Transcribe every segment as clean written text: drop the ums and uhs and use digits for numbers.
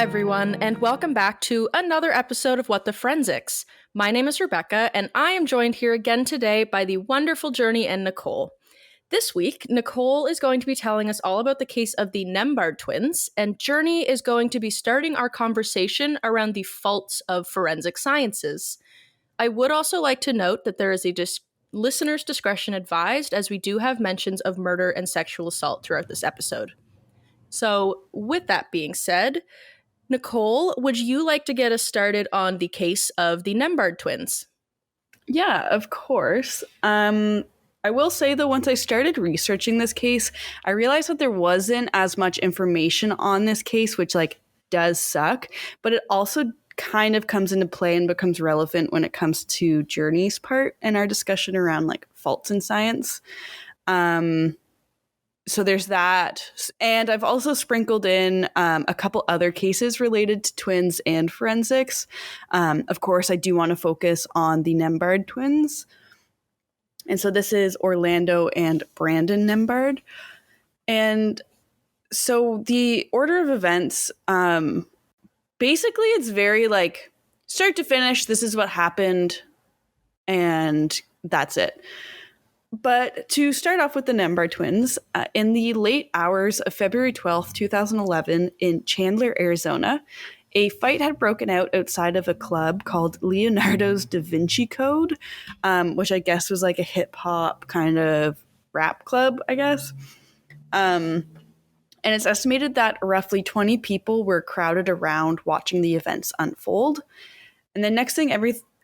everyone, and welcome back to another episode of What the Forensics. My name is Rebecca, and I am joined here again today by the wonderful Journey and Nicole. This week, Nicole is going to be telling us all about the case of the Nembhard twins, and Journey is going to be starting our conversation around the faults of forensic sciences. I would also like to note that there is a listener's discretion advised, as we do have mentions of murder and sexual assault throughout this episode. So, with that being said, Nicole, would you like to get us started on the case of the Nembhard twins? Yeah, of course. I will say, though, once I started researching this case, I realized that there wasn't as much information on this case, which, does suck. But it also kind of comes into play and becomes relevant when it comes to Journey's part in our discussion around, faults in science. So there's that. And I've also sprinkled in a couple other cases related to twins and forensics. Of course, I do want to focus on the Nembhard twins. And so this is Orlando and Brandon Nembhard. And so the order of events, basically it's very start to finish, this is what happened, and that's it. But to start off with the Nembhard twins, in the late hours of February 12th, 2011, in Chandler, Arizona, a fight had broken out outside of a club called Leonardo's Da Vinci Code, which I guess was a hip-hop kind of rap club, I guess. And it's estimated that roughly 20 people were crowded around watching the events unfold. And the next thing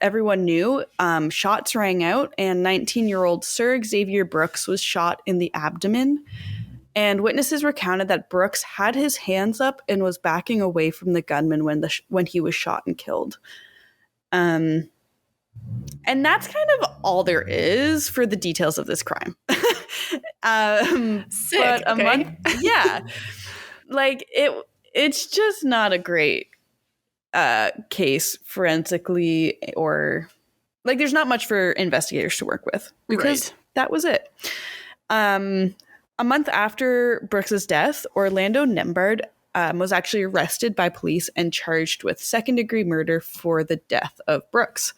everyone knew, shots rang out, and 19-year-old Sir Xavier Brooks was shot in the abdomen. And witnesses recounted that Brooks had his hands up and was backing away from the gunman when he was shot and killed. And that's kind of all there is for the details of this crime. Sick. But yeah, it's just not a great case forensically, or there's not much for investigators to work with because that was it. A month after Brooks's death, Orlando Nembhard was actually arrested by police and charged with second-degree murder for the death of Brooks.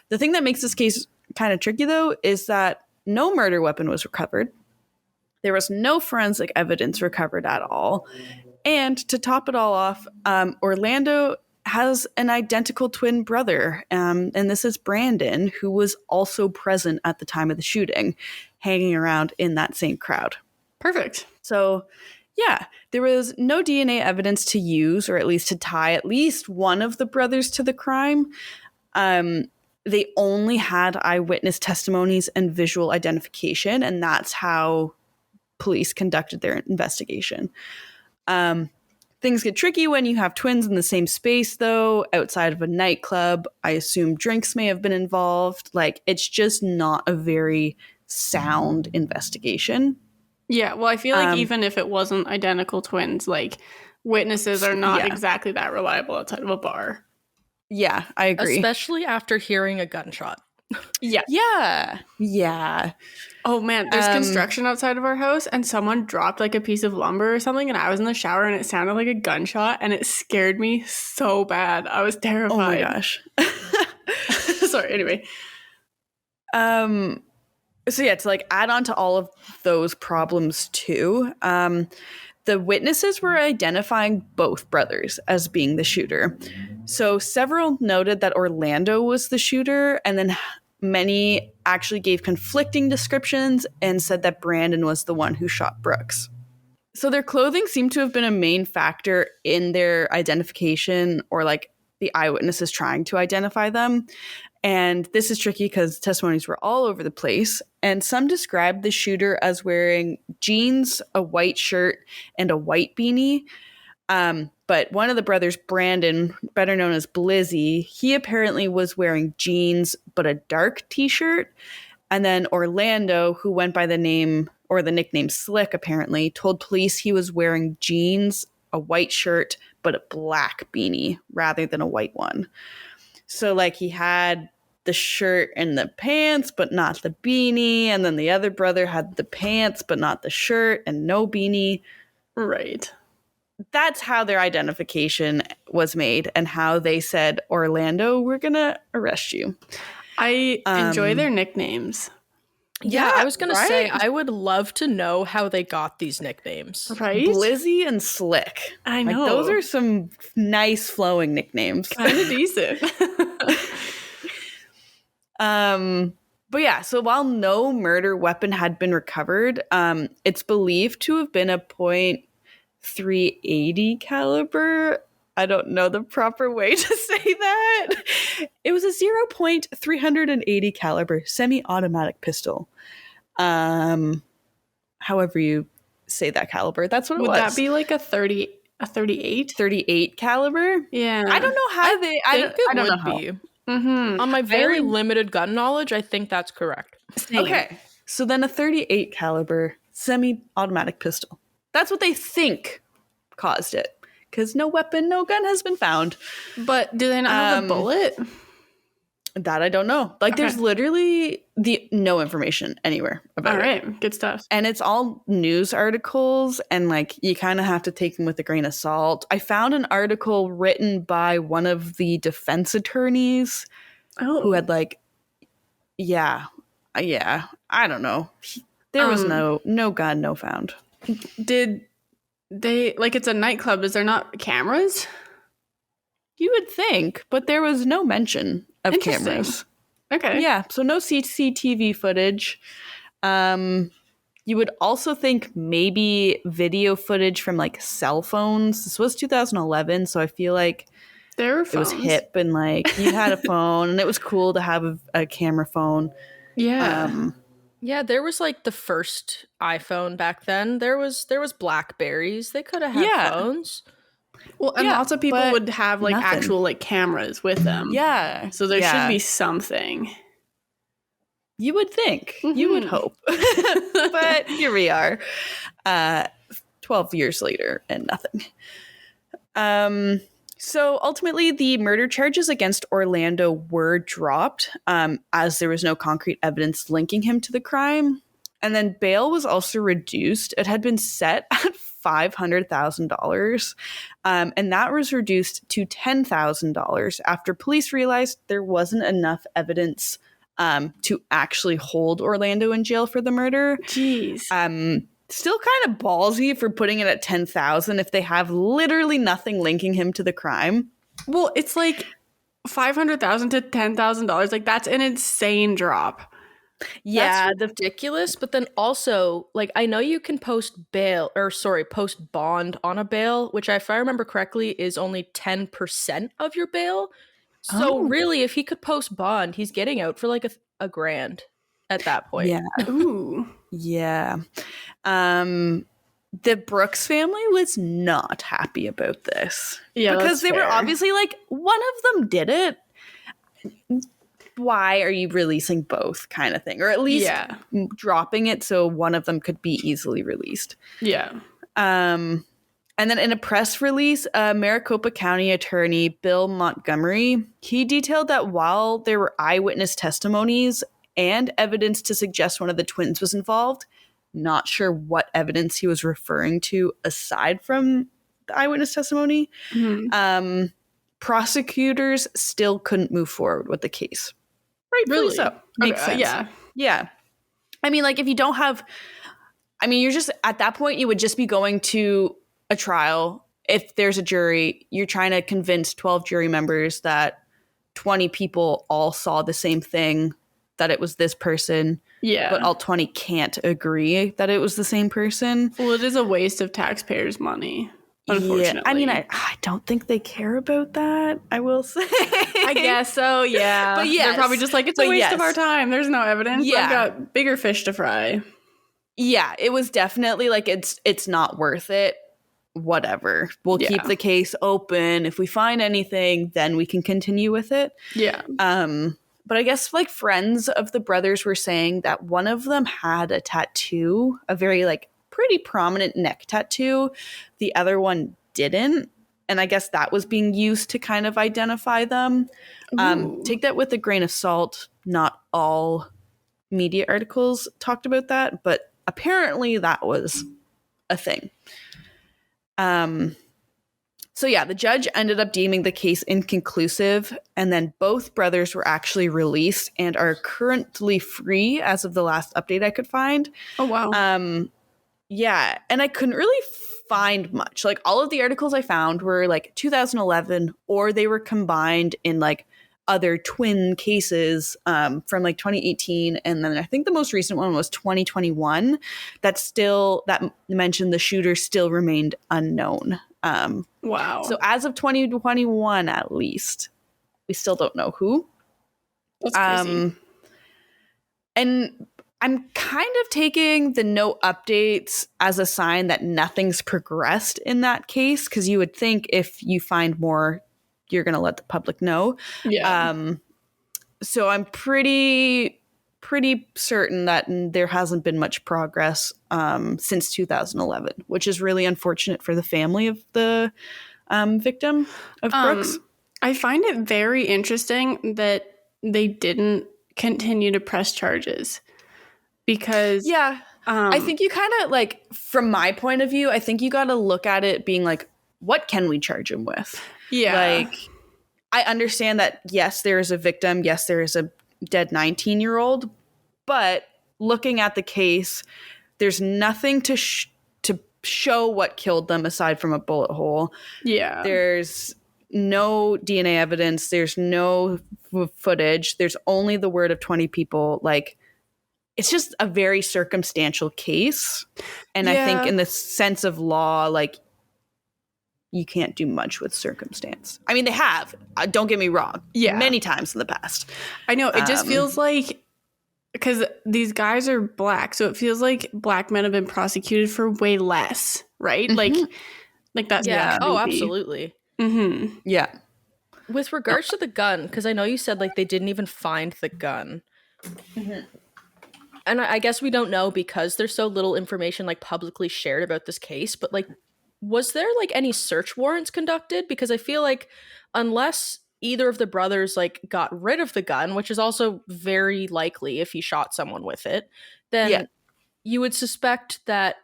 The thing that makes this case kind of tricky, though, is that no murder weapon was recovered. There was no forensic evidence recovered at all. And to top it all off, Orlando has an identical twin brother, and this is Brandon, who was also present at the time of the shooting, hanging around in that same crowd. Perfect. So, yeah, there was no DNA evidence to use, or at least to tie at least one of the brothers to the crime. They only had eyewitness testimonies and visual identification, and that's how police conducted their investigation. Things get tricky when you have twins in the same space, though, outside of a nightclub. I assume drinks may have been involved. It's just not a very sound investigation. Yeah, well, I feel like even if it wasn't identical twins, witnesses are not exactly that reliable outside of a bar. Yeah, I agree. Especially after hearing a gunshot. Yeah. Oh, man, there's construction outside of our house, and someone dropped, a piece of lumber or something, and I was in the shower, and it sounded like a gunshot, and it scared me so bad. I was terrified. Oh, my gosh. Sorry, anyway. So, yeah, to, add on to all of those problems, too, the witnesses were identifying both brothers as being the shooter. So several noted that Orlando was the shooter, and then many actually gave conflicting descriptions and said that Brandon was the one who shot Brooks. So their clothing seemed to have been a main factor in their identification, or the eyewitnesses trying to identify them. And this is tricky because testimonies were all over the place. And some described the shooter as wearing jeans, a white shirt, and a white beanie. But one of the brothers, Brandon, better known as Blizzy, he apparently was wearing jeans, but a dark t-shirt. And then Orlando, who went by the name or the nickname Slick, apparently, told police he was wearing jeans, a white shirt, but a black beanie rather than a white one. So he had the shirt and the pants, but not the beanie. And then the other brother had the pants, but not the shirt and no beanie. Right. that's how their identification was made and how they said, Orlando, we're going to arrest you. I enjoy their nicknames. Yeah, I was going to say, I would love to know how they got these nicknames. Right? Blizzy and Slick. I know. Like, those are some nice flowing nicknames. Kind of decent. But yeah, so while no murder weapon had been recovered, it's believed to have been a .380 caliber. I don't know the proper way to say that. It was a 0.380 caliber semi-automatic pistol. However you say that caliber, that's what it was. Would that be like a 38? 38 caliber? Yeah. I don't know how they. I don't know would how. be. On my very limited gun knowledge, I think that's correct. Same. Okay, so then a 38 caliber semi-automatic pistol. That's what they think caused it, because no weapon, no gun has been found. But do they not have a bullet? That I don't know. Like, there's literally no information anywhere about it. All right, good stuff. And it's all news articles, and like you kind of have to take them with a grain of salt. I found an article written by one of the defense attorneys who had like, I don't know. There was no gun, no found. Did they, like, it's a nightclub, is there not cameras? You would think, but there was no mention of cameras. Okay. Yeah, so no CCTV footage. You would also think maybe video footage from like cell phones. This was 2011, so I feel like there were it was phones. hip and like you had a phone and it was cool to have a camera phone. Yeah. Yeah, there was like the first iPhone back then. There was Blackberries. They could have had phones. Well, and lots of people would have like nothing. actual like cameras with them. Yeah. So there should be something. You would think. You would hope. But here we are, 12 years later and nothing. So ultimately, the murder charges against Orlando were dropped as there was no concrete evidence linking him to the crime. And then bail was also reduced. It had been set at $500,000. And that was reduced to $10,000 after police realized there wasn't enough evidence to actually hold Orlando in jail for the murder. Jeez. Still kind of ballsy for putting it at 10,000 if they have literally nothing linking him to the crime. Well, it's like $500,000 to $10,000. Like, that's an insane drop. Yeah, that's ridiculous. But then also, like, I know you can post bond on a bail, which, if I remember correctly, is only 10% of your bail. So really, if he could post bond, he's getting out for like a grand at that point. Yeah. Ooh. Yeah. The Brooks family was not happy about this. Yeah, because they were obviously like, one of them did it. Why are you releasing both, kind of thing? Or at least dropping it so one of them could be easily released. Yeah. And then in a press release, Maricopa County Attorney Bill Montgomery, he detailed that while there were eyewitness testimonies and evidence to suggest one of the twins was involved, not sure what evidence he was referring to aside from the eyewitness testimony, prosecutors still couldn't move forward with the case. Really? So. Makes sense. Yeah. I mean, like, if you don't have... I mean, you're just... At that point, you would just be going to a trial. If there's a jury, you're trying to convince 12 jury members that 20 people all saw the same thing, that it was this person. Yeah. But all 20 can't agree that it was the same person. Well, it is a waste of taxpayers' money, unfortunately. Yeah. I mean, I don't think they care about that, I will say. I guess so, yeah. But yes. They're probably just like, it's a waste of our time. There's no evidence. Yeah. I've got bigger fish to fry. Yeah, it was definitely like, it's not worth it. Whatever. We'll keep the case open. If we find anything, then we can continue with it. Yeah. But I guess like friends of the brothers were saying that one of them had a tattoo, a very like pretty prominent neck tattoo. The other one didn't. And I guess that was being used to kind of identify them. Take that with a grain of salt. Not all media articles talked about that, but apparently that was a thing. So yeah, the judge ended up deeming the case inconclusive, and then both brothers were actually released and are currently free as of the last update I could find. Oh, wow. Yeah, and I couldn't really find much. Like, all of the articles I found were like 2011, or they were combined in like other twin cases from like 2018, and then I think the most recent one was 2021 that mentioned the shooter still remained unknown. Wow. So as of 2021, at least, we still don't know who. That's crazy. And I'm kind of taking the no updates as a sign that nothing's progressed in that case, because you would think if you find more, you're going to let the public know. Yeah. So I'm pretty certain that there hasn't been much progress since 2011, which is really unfortunate for the family of the victim of Brooks. I find it very interesting that they didn't continue to press charges because Yeah. I think you kind of like, from my point of view, I think you got to look at it being like, what can we charge him with? Yeah. Like, I understand that, yes, there is a victim. Yes, there is a dead 19-year-old. But looking at the case, there's nothing to show what killed them aside from a bullet hole. Yeah. There's no DNA evidence. There's no footage. There's only the word of 20 people. Like, it's just a very circumstantial case. And I think in the sense of law, like, you can't do much with circumstance. I mean, they have. Don't get me wrong. Yeah. Many times in the past. I know. It just feels like, because these guys are black, so it feels like black men have been prosecuted for way less, right? Mm-hmm. Like that's Oh, absolutely. Mm-hmm. Yeah. With regards to the gun, because I know you said like they didn't even find the gun. Mm-hmm. And I guess we don't know because there's so little information like publicly shared about this case, but like, was there like any search warrants conducted? Because I feel like unless either of the brothers like got rid of the gun, which is also very likely if he shot someone with it, then you would suspect that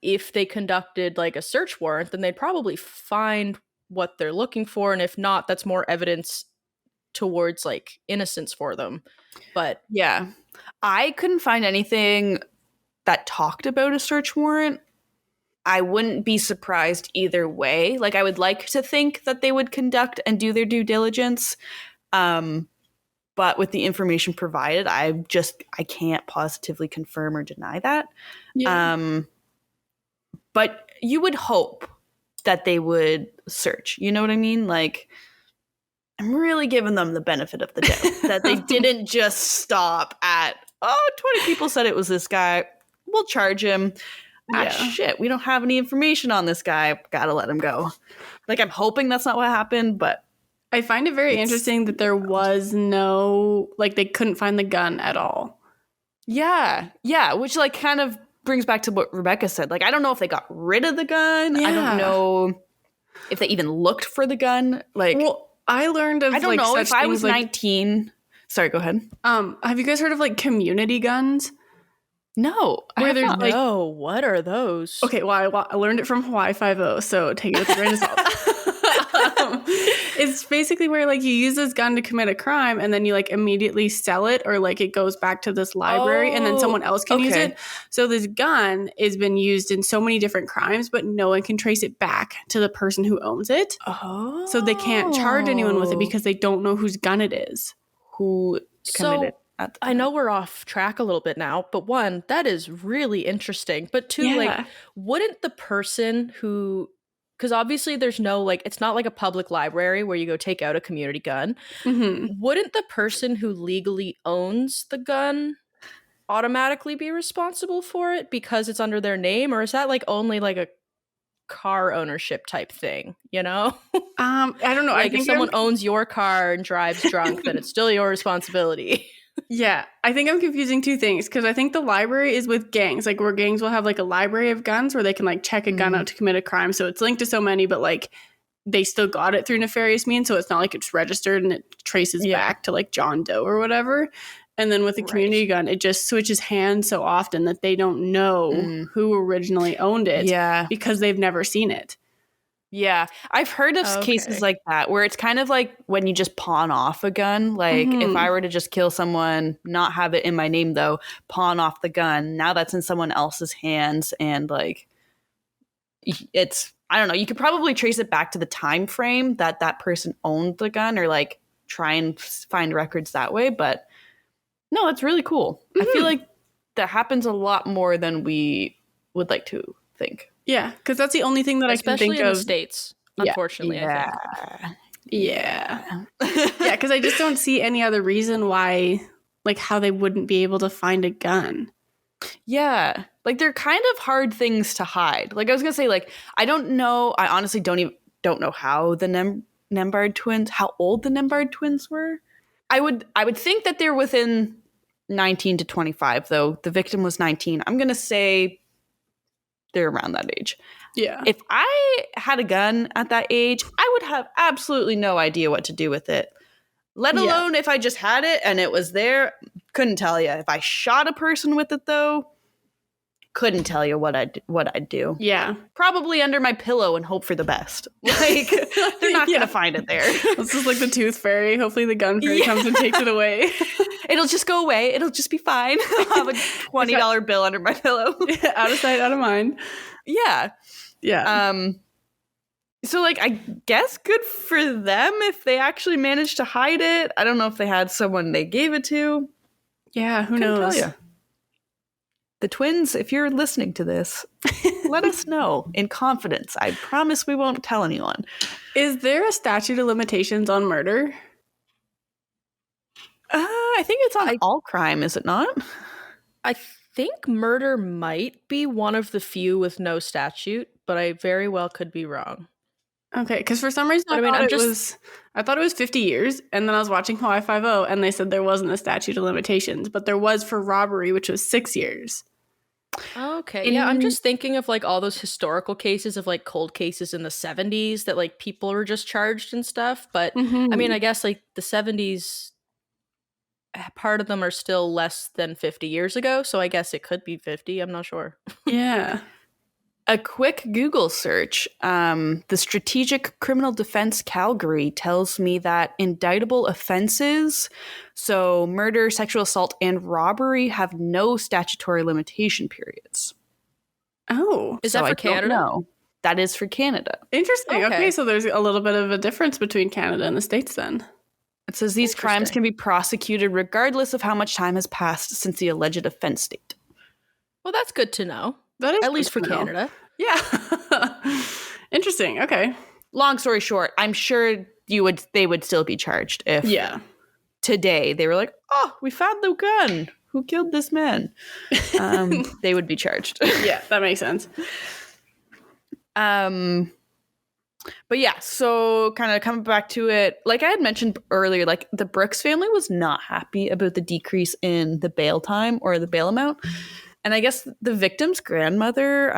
if they conducted like a search warrant, then they'd probably find what they're looking for. And if not, that's more evidence towards like innocence for them. But yeah, I couldn't find anything that talked about a search warrant. I wouldn't be surprised either way. Like, I would like to think that they would conduct and do their due diligence. But with the information provided, I can't positively confirm or deny that. Yeah. But you would hope that they would search. You know what I mean? Like, I'm really giving them the benefit of the doubt that they didn't just stop at, 20 people said it was this guy. We'll charge him. Shit, we don't have any information on this guy. Gotta let him go. Like, I'm hoping that's not what happened, but I find it very interesting that there was no, like, they couldn't find the gun at all. Yeah, which, like, kind of brings back to what Rebecca said. Like, I don't know if they got rid of the gun. Yeah. I don't know if they even looked for the gun. Like, well, I learned of, I don't like, know. such If I things was like, 19... Sorry, go ahead. Have you guys heard of, like, community guns? No. Where there's, like, no, what are those? Okay, well, I learned it from Hawaii Five-0, so take it with a grain of salt. It's basically where, like, you use this gun to commit a crime, and then you, like, immediately sell it, or, like, it goes back to this library, and then someone else can use it. So this gun has been used in so many different crimes, but no one can trace it back to the person who owns it. Oh. So they can't charge anyone with it because they don't know whose gun it is. Who committed it? I know we're off track a little bit now, but one, that is really interesting. But two, like, wouldn't the person who, because obviously there's no, like, it's not like a public library where you go take out a community gun. Mm-hmm. Wouldn't the person who legally owns the gun automatically be responsible for it because it's under their name? Or is that, like, only, like, a car ownership type thing, you know? I don't know. Like, I think if someone owns your car and drives drunk, then it's still your responsibility. Yeah, I think I'm confusing two things because I think the library is with gangs, like where gangs will have like a library of guns where they can like check a gun out to commit a crime. So it's linked to so many, but like they still got it through nefarious means. So it's not like it's registered and it traces back to like John Doe or whatever. And then with the community gun, it just switches hands so often that they don't know who originally owned it because they've never seen it. Yeah, I've heard of cases like that where it's kind of like when you just pawn off a gun. Like if I were to just kill someone, not have it in my name though, pawn off the gun. Now that's in someone else's hands, and like it's, I don't know. You could probably trace it back to the time frame that that person owned the gun, or like try and find records that way. But no, that's really cool. I feel like that happens a lot more than we would like to think. Yeah, because that's the only thing that especially I can think in of. The States, unfortunately, I think. Yeah. Yeah, because I just don't see any other reason why, like, how they wouldn't be able to find a gun. Yeah. Like, they're kind of hard things to hide. Like, I was going to say, like, I don't know. I honestly don't know how the Nembhard twins, how old the Nembhard twins were. I would think that they're within 19 to 25, though. The victim was 19. I'm going to say they're around that age. Yeah. If I had a gun at that age, I would have absolutely no idea what to do with it. Let alone if I just had it and it was there, couldn't tell you. If I shot a person with it, though, couldn't tell you what I'd do. Yeah. Probably under my pillow and hope for the best. Like, they're not going to find it there. This is like the tooth fairy. Hopefully the gun fairy comes and takes it away. It'll just go away. It'll just be fine. I'll have a $20 bill under my pillow. Out of sight, out of mind. Yeah. Yeah. So, like, I guess good for them if they actually managed to hide it. I don't know if they had someone they gave it to. Yeah, who Couldn't knows? tell ya. The twins, if you're listening to this, let us know in confidence. I promise we won't tell anyone. Is there a statute of limitations on murder? I think it's on all crime, is it not? I think murder might be one of the few with no statute, but I very well could be wrong. Okay, because for some reason I thought it was 50 years, and then I was watching Hawaii Five-0, and they said there wasn't a statute of limitations, but there was for robbery, which was 6 years. Okay, yeah, I'm just thinking of like all those historical cases of like cold cases in the 70s that like people were just charged and stuff, but I mean, I guess like the 70s, part of them are still less than 50 years ago, so I guess it could be 50, I'm not sure. Yeah. A quick Google search, the Strategic Criminal Defense Calgary tells me that indictable offenses, so murder, sexual assault, and robbery, have no statutory limitation periods. Oh. Is that for Canada? No, that is for Canada. Interesting. Okay, so there's a little bit of a difference between Canada and the States then. It says these crimes can be prosecuted regardless of how much time has passed since the alleged offense date. Well, that's good to know. That is at least for Canada. Yeah. Interesting. Okay. Long story short, I'm sure they would still be charged if today they were like, oh, we found the gun. Who killed this man? They would be charged. Yeah, that makes sense. But yeah, so kind of coming back to it, like I had mentioned earlier, like the Brooks family was not happy about the decrease in the bail time or the bail amount. And I guess the victim's grandmother,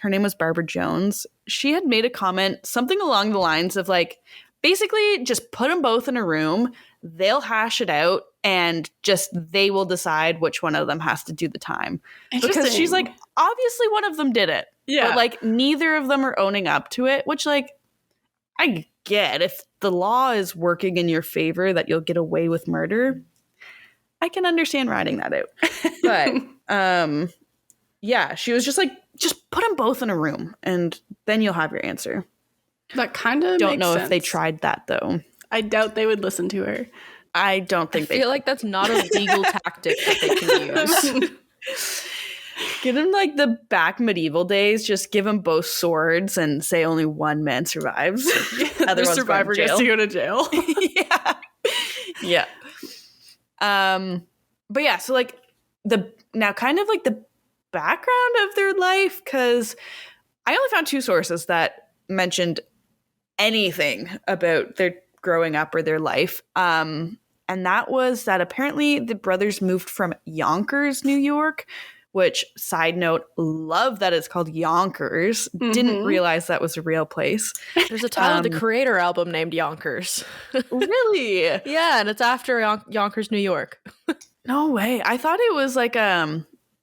her name was Barbara Jones, she had made a comment, something along the lines of like, basically just put them both in a room, they'll hash it out, and just they will decide which one of them has to do the time. Because she's like, obviously one of them did it. Yeah. But like neither of them are owning up to it, which like, I get if the law is working in your favor that you'll get away with murder, I can understand writing that out. But yeah, she was just like, just put them both in a room and then you'll have your answer. That kind of don't know if they tried that though. I doubt they would listen to her. I don't think I feel like that's not a legal tactic that they can use. Give them like the back medieval days. Just give them both swords and say only one man survives. The survivor gets to go to jail. Yeah. But yeah, so like now kind of like the background of their life, because I only found 2 sources that mentioned anything about their growing up or their life. And that was that apparently the brothers moved from Yonkers, New York, which, side note, love that it's called Yonkers. Didn't realize that was a real place. There's a Tyler, the Creator album named Yonkers. Really? Yeah, and it's after Yonkers, New York. No way. I thought it was like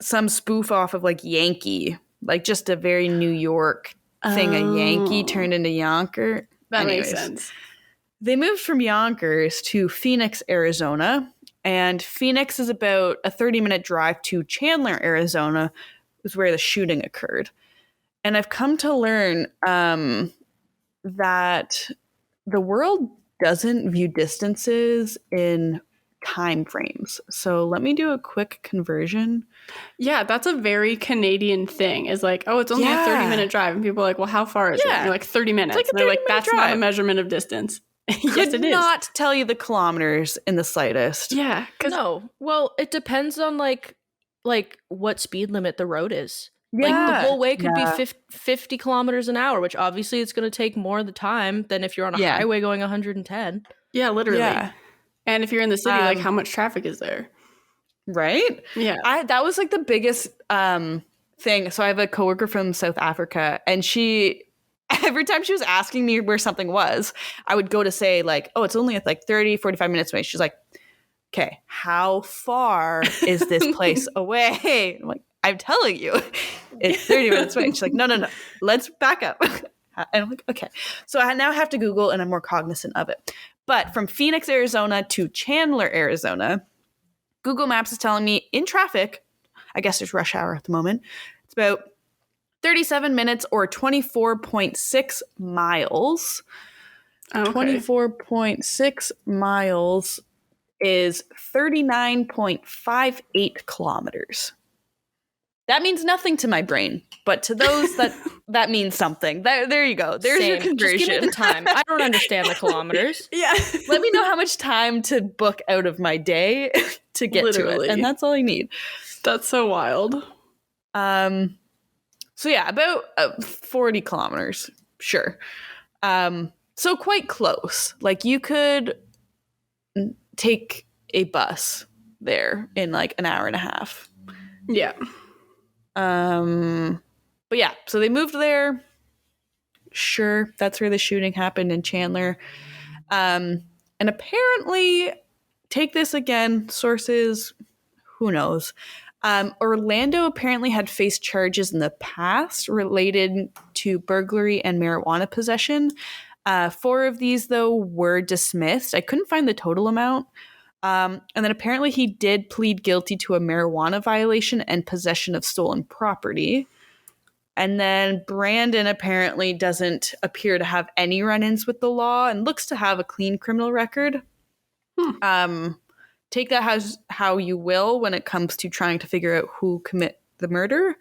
some spoof off of like Yankee, like just a very New York thing a Yankee turned into Yonker. That makes sense. They moved from Yonkers to Phoenix, Arizona. And Phoenix is about a 30-minute drive to Chandler, Arizona, is where the shooting occurred. And I've come to learn that the world doesn't view distances in time frames. So let me do a quick conversion. Yeah, that's a very Canadian thing. Is like, oh, it's only a 30-minute drive. And people are like, well, how far is it? And you're like, 30 minutes. It's like and they're like, that's drive. not a measurement of distance. Yes, it is. Not tell you the kilometers in the slightest. Yeah. No. Well, it depends on like what speed limit the road is. Yeah. Like the whole way could be 50 kilometers an hour, which obviously it's going to take more of the time than if you're on a highway going 110. Yeah, literally. Yeah. And if you're in the city, like how much traffic is there? Right? Yeah. That was like the biggest thing. So I have a coworker from South Africa, and she, every time she was asking me where something was, I would go to say like, oh, it's only at like 30, 45 minutes away. She's like, okay, how far is this place away? I'm like, I'm telling you, it's 30 minutes away. She's like, no, let's back up. And I'm like, okay. So I now have to Google, and I'm more cognizant of it. But from Phoenix, Arizona to Chandler, Arizona, Google Maps is telling me in traffic, I guess there's rush hour at the moment, it's about 37 minutes or 24.6 miles. Okay. 24.6 miles is 39.58 kilometers. That means nothing to my brain, but to those that means something. There you go. There's your conversion. Just give me the time. I don't understand the kilometers. Yeah. Let me know how much time to book out of my day to get to it, and that's all I need. That's so wild. So yeah, about 40 kilometers, sure. So quite close. Like you could take a bus there in like an hour and a half. Yeah. But yeah, so they moved there. Sure, that's where the shooting happened in Chandler. And apparently, take this again, sources, who knows. Orlando apparently had faced charges in the past related to burglary and marijuana possession. 4 of these, though, were dismissed. I couldn't find the total amount. And then apparently he did plead guilty to a marijuana violation and possession of stolen property. And then Brandon apparently doesn't appear to have any run-ins with the law and looks to have a clean criminal record. Take that how you will when it comes to trying to figure out who commit the murder.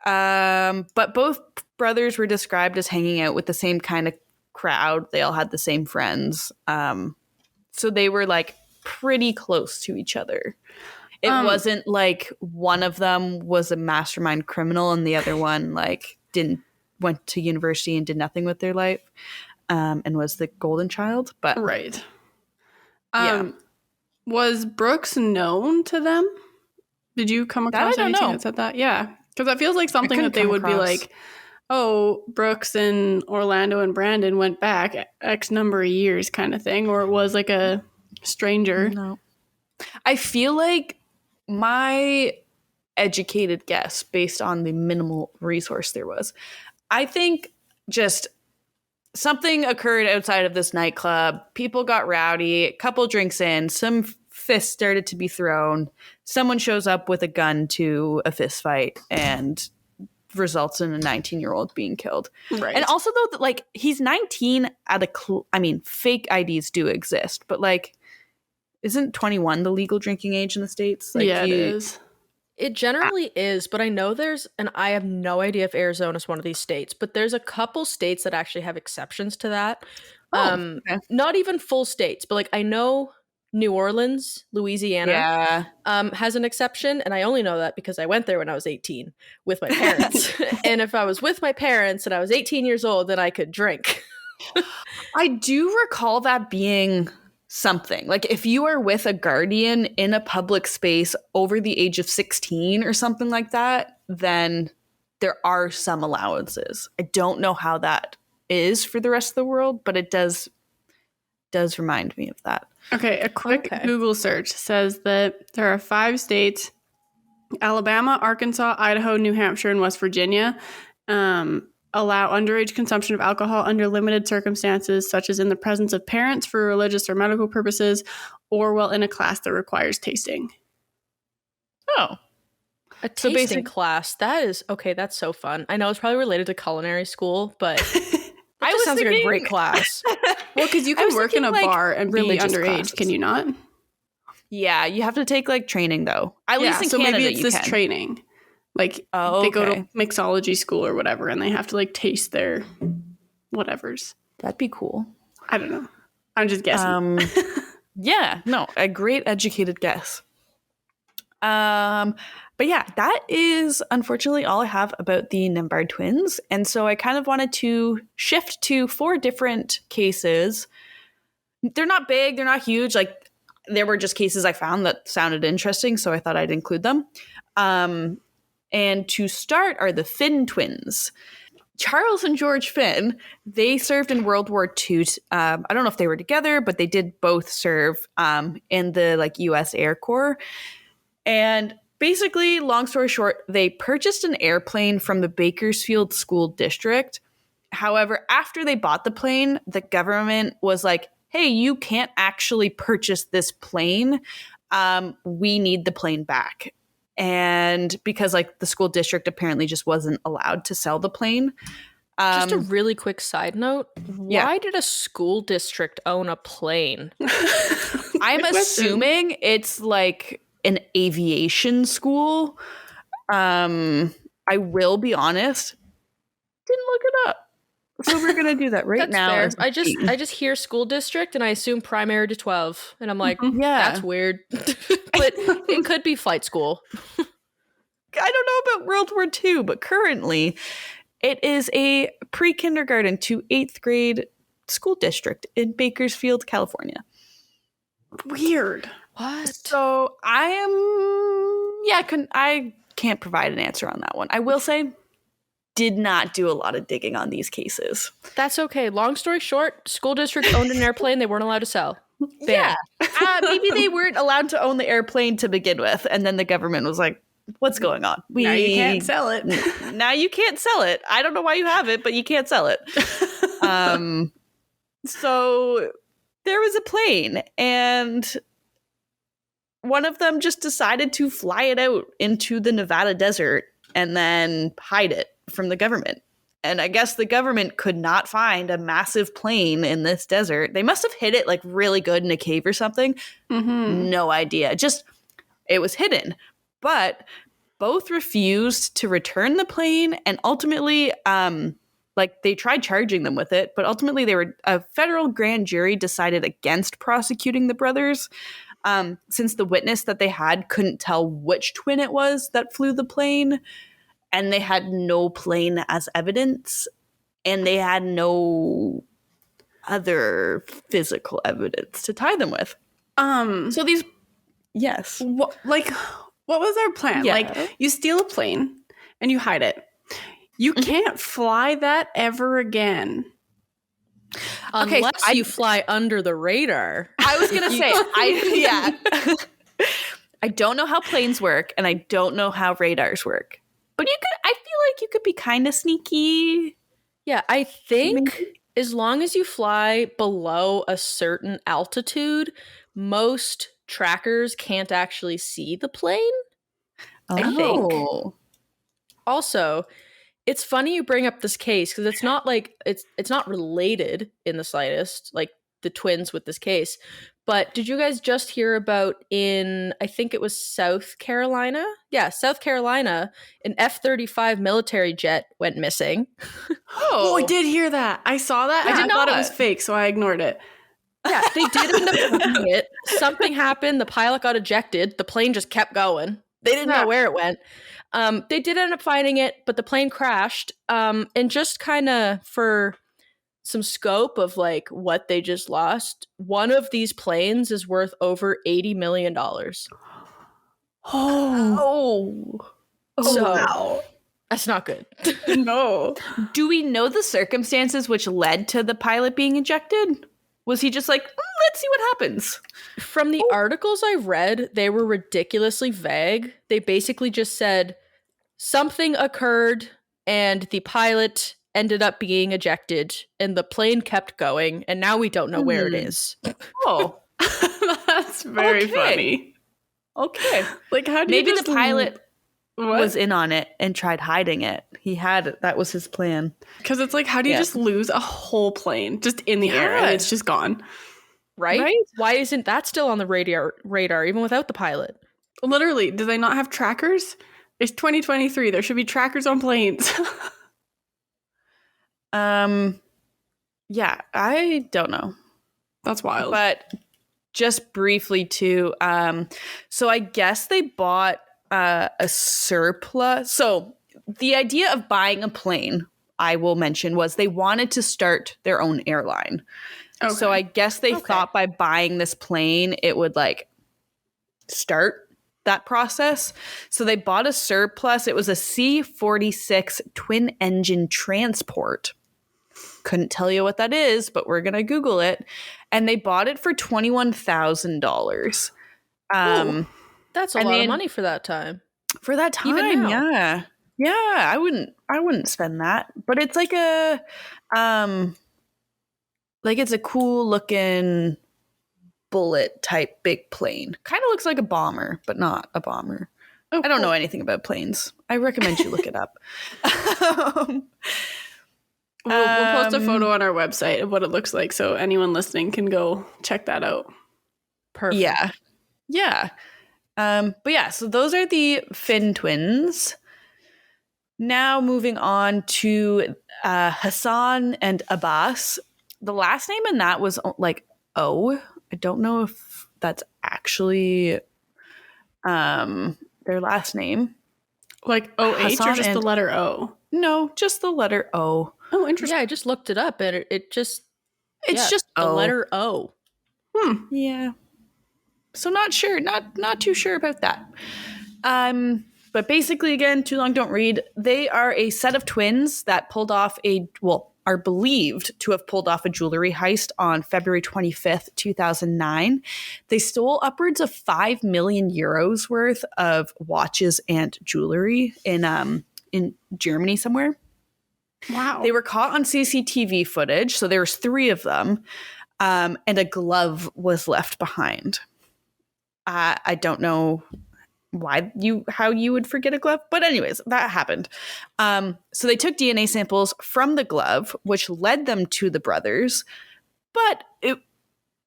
But both brothers were described as hanging out with the same kind of crowd. They all had the same friends. So they were like pretty close to each other. It wasn't like one of them was a mastermind criminal and the other one like went to university and did nothing with their life, and was the golden child. But right. Yeah. Was Brooks known to them? Did you come across anything that said that? Yeah, because that feels like something that they would be like, oh, Brooks and Orlando and Brandon went back X number of years kind of thing, or it was like a stranger. No. I feel like my educated guess based on the minimal resource there was, I think just something occurred outside of this nightclub. People got rowdy, a couple drinks in, some fists started to be thrown. Someone shows up with a gun to a fist fight and results in a 19-year-old being killed. Right. And also though, like he's 19 at fake IDs do exist, but like isn't 21 the legal drinking age in the States? Like, yeah, it is. It generally is, but I know and I have no idea if Arizona is one of these states, but there's a couple states that actually have exceptions to that. Okay. Not even full states, but like I know New Orleans, Louisiana, has an exception, and I only know that because I went there when I was 18 with my parents. And if I was with my parents and I was 18 years old, then I could drink. I do recall that being something. Like if you are with a guardian in a public space over the age of 16 or something like that, then there are some allowances. I don't know how that is for the rest of the world, but it does remind me of that. Okay, a quick Google search says that there are 5 states, Alabama, Arkansas, Idaho, New Hampshire, and West Virginia, allow underage consumption of alcohol under limited circumstances, such as in the presence of parents for religious or medical purposes, or while in a class that requires tasting. Oh. A So tasting class. That is okay. That's so fun. I know it's probably related to culinary school, but it just sounds like a great class. Well, because you can work in a bar and be religious underage, classes. can you not? Yeah, you have to take like training though. At least in so Canada, maybe it's you this can. training. Like they go to mixology school or whatever, and they have to like taste their whatevers. That'd be cool. I don't know. I'm just guessing. Yeah, no, a great educated guess. But yeah, that is unfortunately all I have about the Nembhard twins. And so I kind of wanted to shift to 4 different cases. They're not big, they're not huge. Like there were just cases I found that sounded interesting, so I thought I'd include them. And to start are the Finn twins. Charles and George Finn, they served in World War II. I don't know if they were together, but they did both serve in the like U.S. Air Corps. And basically, long story short, they purchased an airplane from the Bakersfield School District. However, after they bought the plane, the government was like, hey, you can't actually purchase this plane. We need the plane back. And because like the school district apparently just wasn't allowed to sell the plane. Just a really quick side note. Why did a school district own a plane? I'm assuming it's like an aviation school. I will be honest. Didn't look it up. So we're gonna do that right now. Fair. I just hear school district and I assume primary to 12, and I'm like, that's weird. But it could be flight school. I don't know about World War II, but currently it is a pre-kindergarten to 8th grade school district in Bakersfield, California. Weird. What? So I can't provide an answer on that one. I will say, did not do a lot of digging on these cases. That's okay. Long story short, school district owned an airplane they weren't allowed to sell. Bam. Yeah. Maybe they weren't allowed to own the airplane to begin with, and then the government was like, what's going on? Now you can't sell it. Now you can't sell it. I don't know why you have it, but you can't sell it. So there was a plane, and one of them just decided to fly it out into the Nevada desert and then hide it from the government. And I guess the government could not find a massive plane in this desert. They must have hid it like really good in a cave or something. Mm-hmm. No idea. Just, it was hidden. But both refused to return the plane, and ultimately, like they tried charging them with it, but ultimately a federal grand jury decided against prosecuting the brothers, since the witness that they had couldn't tell which twin it was that flew the plane, and they had no plane as evidence, and they had no other physical evidence to tie them with. So these, yes. What was their plan? Yeah. Like, you steal a plane and you hide it. You can't fly that ever again. Unless you fly under the radar. I was going to say, I don't know how planes work, and I don't know how radars work. But I feel like you could be kind of sneaky. Yeah, I think as long as you fly below a certain altitude, most trackers can't actually see the plane. I think. Also, it's funny you bring up this case because it's not like it's not related in the slightest, like the twins with this case. But did you guys just hear about I think it was South Carolina? Yeah, South Carolina, an F-35 military jet went missing. Oh, I did hear that. I saw that. I thought it was fake, so I ignored it. Yeah, they did end up finding it. Something happened. The pilot got ejected. The plane just kept going. They didn't know where it went. They did end up finding it, but the plane crashed. And just kind of for some scope of like what they just lost, one of these planes is worth over $80 million. Oh, wow. That's not good. No. Do we know the circumstances which led to the pilot being ejected? Was he just like, let's see what happens? From the articles I read, they were ridiculously vague. They basically just said something occurred and the pilot ended up being ejected and the plane kept going and now we don't know where it is. Oh, That's very Okay. funny. okay. Like, how do you Maybe just the pilot what? was in on it and tried hiding it. That was his plan. Because it's like, how do you just lose a whole plane just in the air and it's just gone? Right? Why isn't that still on the radar even without the pilot? Literally, do they not have trackers? It's 2023. There should be trackers on planes. Yeah, I don't know. That's wild. But just briefly too, so I guess they bought a surplus. So the idea of buying a plane, I will mention, was they wanted to start their own airline. Okay. So I guess they thought by buying this plane, it would like start that process. So they bought a surplus. It was a C-46 twin engine transport. Couldn't tell you what that is, but we're going to Google it. And they bought it for $21,000. That's a lot of money for that time. For that time, Even now. yeah. Yeah, I wouldn't spend that. But it's like it's a cool looking bullet type big plane. Kind of looks like a bomber, but not a bomber. Oh, I don't know anything about planes. I recommend you look it up. We'll post a photo on our website of what it looks like so anyone listening can go check that out. Perfect. Yeah. Yeah. But yeah, so those are the Finn twins. Now moving on to Hassan and Abbas. The last name in that was like O. I don't know if that's actually their last name. Like O-H or Hassan just the letter O? No, just the letter O. Oh, interesting. Yeah, I just looked it up and it's just the the letter O. Yeah. So not sure, not too sure about that. But basically, again, too long don't read. They are a set of twins that are believed to have pulled off a jewelry heist on February 25th, 2009. They stole upwards of 5 million euros worth of watches and jewelry in Germany somewhere. Wow. They were caught on CCTV footage, so there was 3 of them, and a glove was left behind. I don't know how you would forget a glove, but anyways, that happened. So they took DNA samples from the glove, which led them to the brothers. But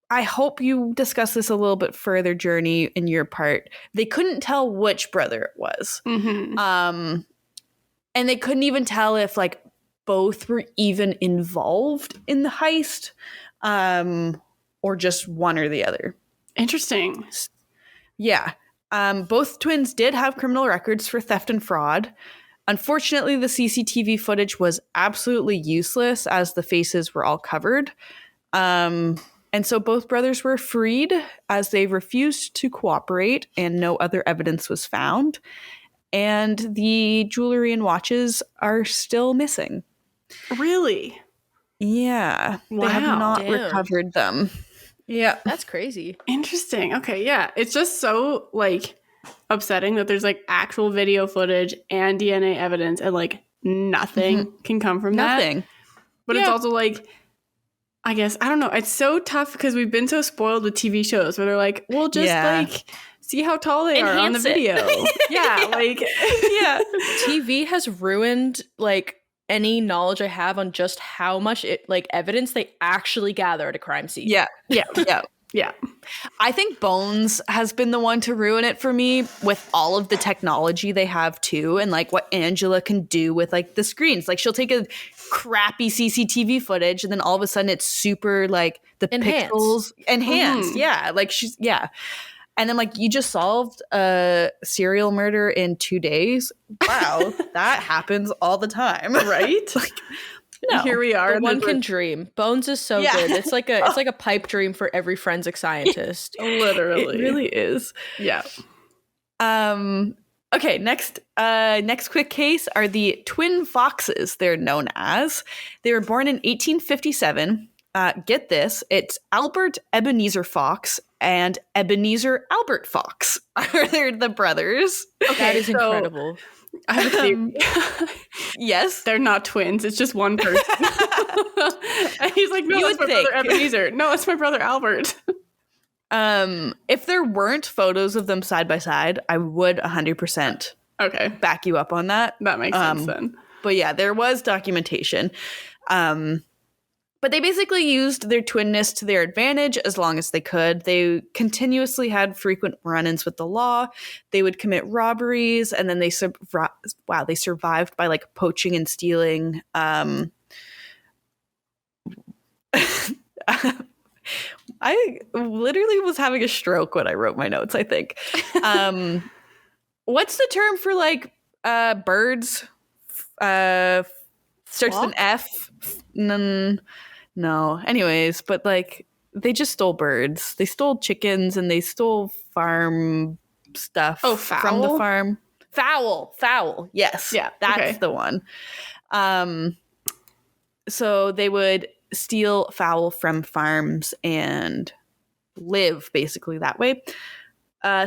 I hope you discuss this a little bit further, Journey, in your part. They couldn't tell which brother it was, and they couldn't even tell if like both were even involved in the heist, or just one or the other. Interesting. Yeah. Both twins did have criminal records for theft and fraud. Unfortunately, the CCTV footage was absolutely useless as the faces were all covered. And so both brothers were freed as they refused to cooperate and no other evidence was found. And the jewelry and watches are still missing. Really? Yeah. Wow. They have not Damn. recovered them. Yeah. That's crazy. Interesting. Okay, yeah. It's just so like upsetting that there's like actual video footage and DNA evidence and like nothing can come from Nothing. that. But it's also like, I guess, I don't know. It's so tough because we've been so spoiled with TV shows where they're like, well, just like see how tall they are on the Enhance it. video. Like TV has ruined like any knowledge I have on just how much evidence they actually gather at a crime scene. Yeah. I think Bones has been the one to ruin it for me with all of the technology they have too, and like what Angela can do with like the screens. Like she'll take a crappy CCTV footage and then all of a sudden it's super like the pixels enhanced. Yeah. Like and then like you just solved a serial murder in 2 days. Wow. That happens all the time. right? Like, no. Here we are. But one can dream. Bones is so good. It's like a pipe dream for every forensic scientist. Literally. It really is. Yeah. Okay, next quick case are the twin foxes, they're known as. They were born in 1857. get this, it's Albert Ebenezer Fox and Ebenezer Albert Fox. They're the brothers. Okay, that is incredible. I have a theory. Yes. They're not twins. It's just one person. And he's like, no, that's my brother Ebenezer. No, it's my brother Albert. If there weren't photos of them side by side, I would 100% back you up on that. That makes sense then. But yeah, there was documentation. But they basically used their twinness to their advantage as long as they could. They continuously had frequent run-ins with the law. They would commit robberies, and then they survived by like poaching and stealing. I literally was having a stroke when I wrote my notes, I think. What's the term for like birds? Starts with an F. No. Anyways, but like they just stole birds. They stole chickens and they stole farm stuff from the farm. Fowl. Yes. Yeah. That's the one. So they would steal fowl from farms and live basically that way.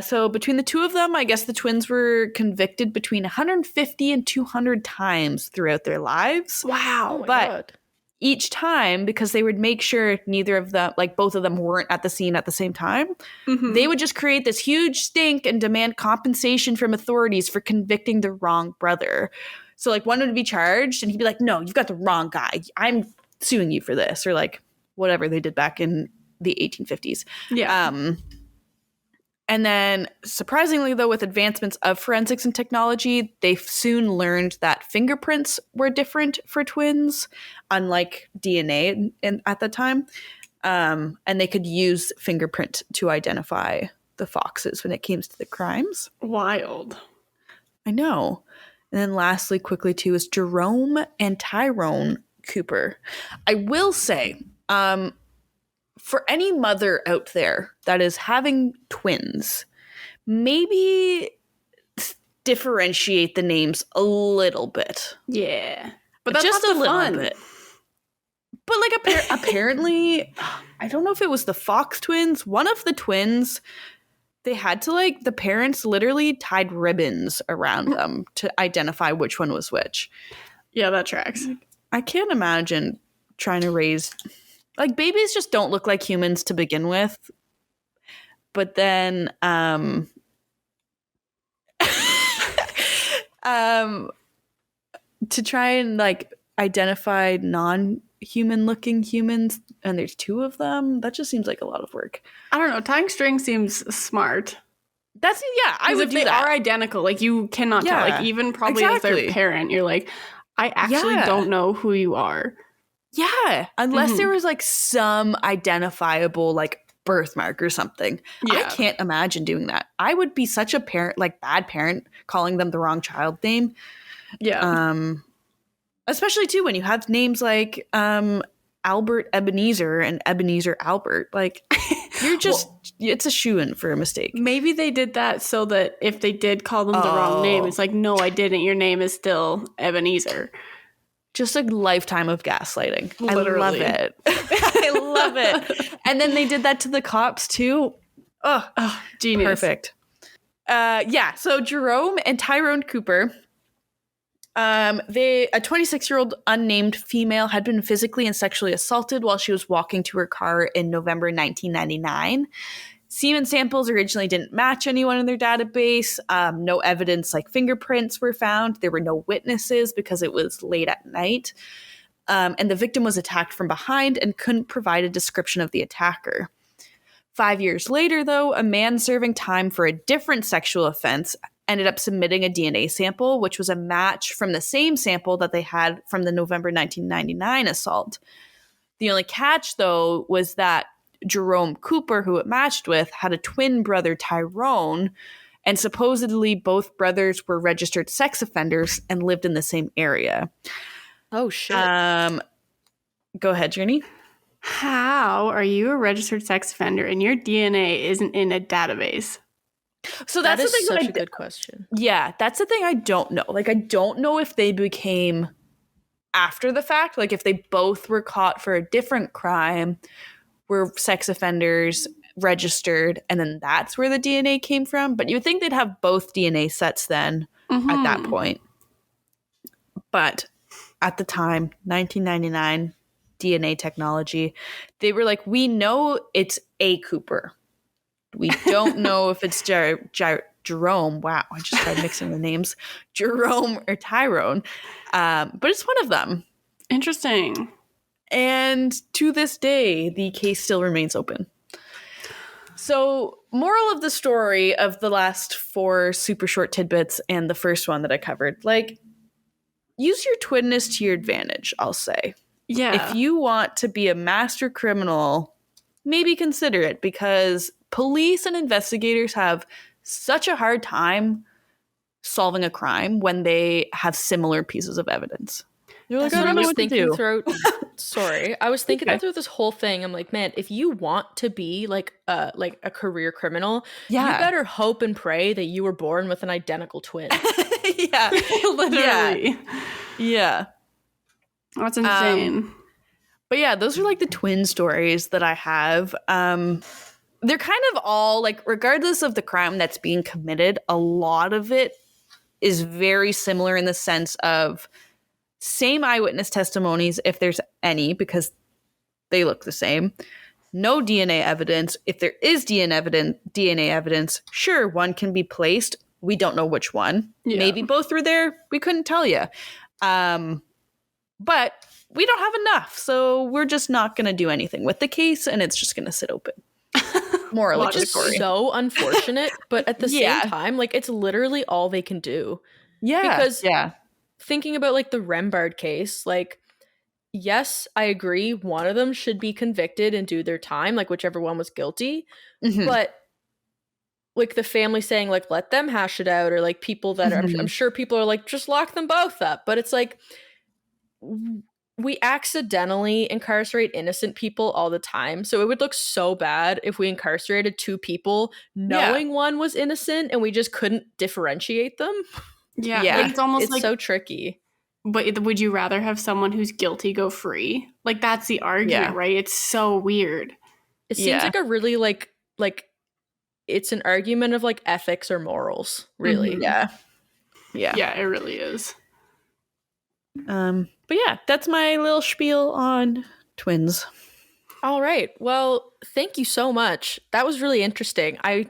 So between the two of them, I guess the twins were convicted between 150 and 200 times throughout their lives. Wow. But each time, because they would make sure neither of them, like both of them weren't at the scene at the same time, they would just create this huge stink and demand compensation from authorities for convicting the wrong brother. So like one would be charged and he'd be like, no, you've got the wrong guy. I'm suing you for this, or like whatever they did back in the 1850s. Yeah. And then, surprisingly, though, with advancements of forensics and technology, they soon learned that fingerprints were different for twins, unlike DNA at the time. And they could use fingerprint to identify the foxes when it came to the crimes. Wild. I know. And then lastly, quickly, too, is Jerome and Tyrone Cooper. I will say, for any mother out there that is having twins, maybe differentiate the names a little bit. Yeah. But that's just not a little fun. bit. But like apparently, I don't know if it was the Fox twins. One of the twins, they had to like, the parents literally tied ribbons around them to identify which one was which. Yeah, that tracks. I can't imagine trying to raise... Like, babies just don't look like humans to begin with. But then, to try and, like, identify non-human looking humans, and there's two of them, that just seems like a lot of work. I don't know. Tying string seems smart. I would do that. They are identical. Like, you cannot tell. Like, even probably as their parent, you're like, I actually don't know who you are. Yeah, unless there was like some identifiable like birthmark or something. Yeah. I can't imagine doing that. I would be such a bad parent, calling them the wrong child name. Yeah. Especially too when you have names like Albert Ebenezer and Ebenezer Albert. Like you're just it's a shoo-in for a mistake. Maybe they did that so that if they did call them the wrong name, it's like, no, I didn't. Your name is still Ebenezer. Just a lifetime of gaslighting. Literally. I love it. I love it. And then they did that to the cops too. Oh, genius. Perfect. So Jerome and Tyrone Cooper, a 26-year-old unnamed female had been physically and sexually assaulted while she was walking to her car in November 1999. Semen samples originally didn't match anyone in their database. No evidence like fingerprints were found. There were no witnesses because it was late at night. And the victim was attacked from behind and couldn't provide a description of the attacker. 5 years later, though, a man serving time for a different sexual offense ended up submitting a DNA sample, which was a match from the same sample that they had from the November 1999 assault. The only catch, though, was that Jerome Cooper, who it matched with, had a twin brother, Tyrone, and supposedly both brothers were registered sex offenders and lived in the same area. Oh, shit. Go ahead, Journey. How are you a registered sex offender and your DNA isn't in a database? So that's the thing. Such a good question. Yeah, that's the thing I don't know. Like, I don't know if they became after the fact, like if they both were caught for a different crime, were sex offenders registered, and then that's where the DNA came from. But you'd think they'd have both DNA sets then at that point. But at the time, 1999, DNA technology, they were like, we know it's A. Cooper. We don't know if it's Jerome. Wow, I just tried mixing the names. Jerome or Tyrone. But it's one of them. Interesting. And to this day, the case still remains open. So, moral of the story of the last 4 super short tidbits and the first one that I covered, like, use your twinness to your advantage, I'll say. Yeah. If you want to be a master criminal, maybe consider it, because police and investigators have such a hard time solving a crime when they have similar pieces of evidence. You're like, That's I don't know what what to do. I was thinking through this whole thing. I'm like, man, if you want to be like a career criminal, you better hope and pray that you were born with an identical twin. Yeah. Literally. Yeah. That's insane. But yeah, those are like the twin stories that I have. They're kind of all like, regardless of the crime that's being committed, a lot of it is very similar in the sense of same eyewitness testimonies, if there's any, because they look the same. No DNA evidence. If there is DNA evidence, sure, one can be placed. We don't know which one. Yeah. Maybe both were there. We couldn't tell you. But we don't have enough, so we're just not going to do anything with the case, and it's just going to sit open. More like Which is so unfortunate, but at the same time, like, it's literally all they can do. Yeah. Because thinking about like the Nembhard case, like, yes, I agree, one of them should be convicted and do their time, like whichever one was guilty. Mhm. But like the family saying like, let them hash it out, or like people that are, I'm sure people are like, just lock them both up. But it's like, we accidentally incarcerate innocent people all the time. So it would look so bad if we incarcerated 2 people knowing one was innocent and we just couldn't differentiate them. Yeah. Yeah. Like, it's almost It's like, so tricky. but would you rather have someone who's guilty go free? Like, that's the argument, right? It's so weird. It seems like a really like it's an argument of like ethics or morals, really. Yeah. Yeah, it really is. But yeah, that's my little spiel on twins. All right. Well, thank you so much. That was really interesting. I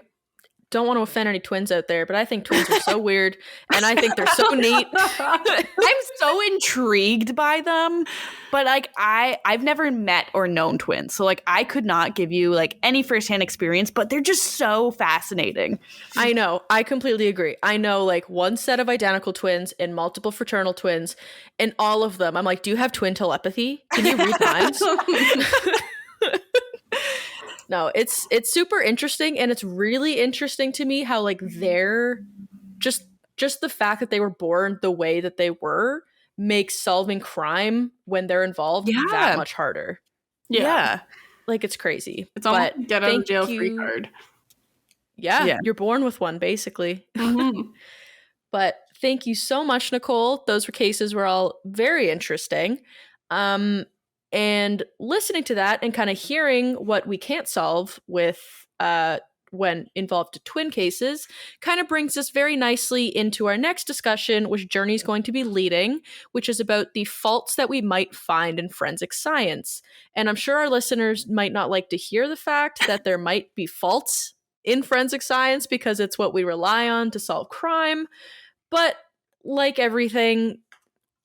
don't want to offend any twins out there, but I think twins are so weird, and I think they're so neat. I'm so intrigued by them, but like I've never met or known twins, so like I could not give you like any firsthand experience, but they're just so fascinating. I know. I completely agree. I know like one set of identical twins and multiple fraternal twins, and all of them, I'm like, do you have twin telepathy? Can you read minds? No, it's super interesting, and it's really interesting to me how like they're just the fact that they were born the way that they were makes solving crime when they're involved that much harder. Yeah. Like, it's crazy. It's almost like get out of jail free card. Yeah, you're born with one, basically. Mm-hmm. But thank you so much, Nicole. Those cases were all very interesting. And listening to that and kind of hearing what we can't solve with when involved to twin cases kind of brings us very nicely into our next discussion, which Journey's going to be leading, which is about the faults that we might find in forensic science. And I'm sure our listeners might not like to hear the fact that there might be faults in forensic science because it's what we rely on to solve crime. But like everything,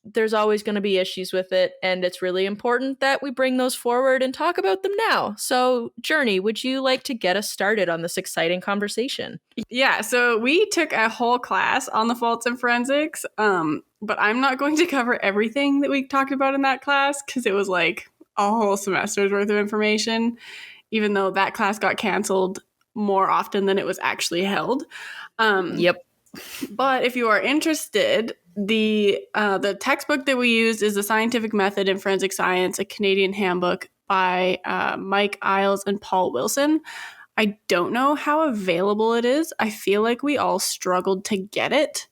there's always going to be issues with it, and it's really important that we bring those forward and talk about them now. So, Journey, would you like to get us started on this exciting conversation? Yeah, so we took a whole class on the faults in forensics, but I'm not going to cover everything that we talked about in that class because it was like a whole semester's worth of information, even though that class got canceled more often than it was actually held. Yep. But if you are interested, the textbook that we used is The Scientific Method in Forensic Science, a Canadian handbook by Mike Isles and Paul Wilson. I don't know how available it is. I feel like we all struggled to get it.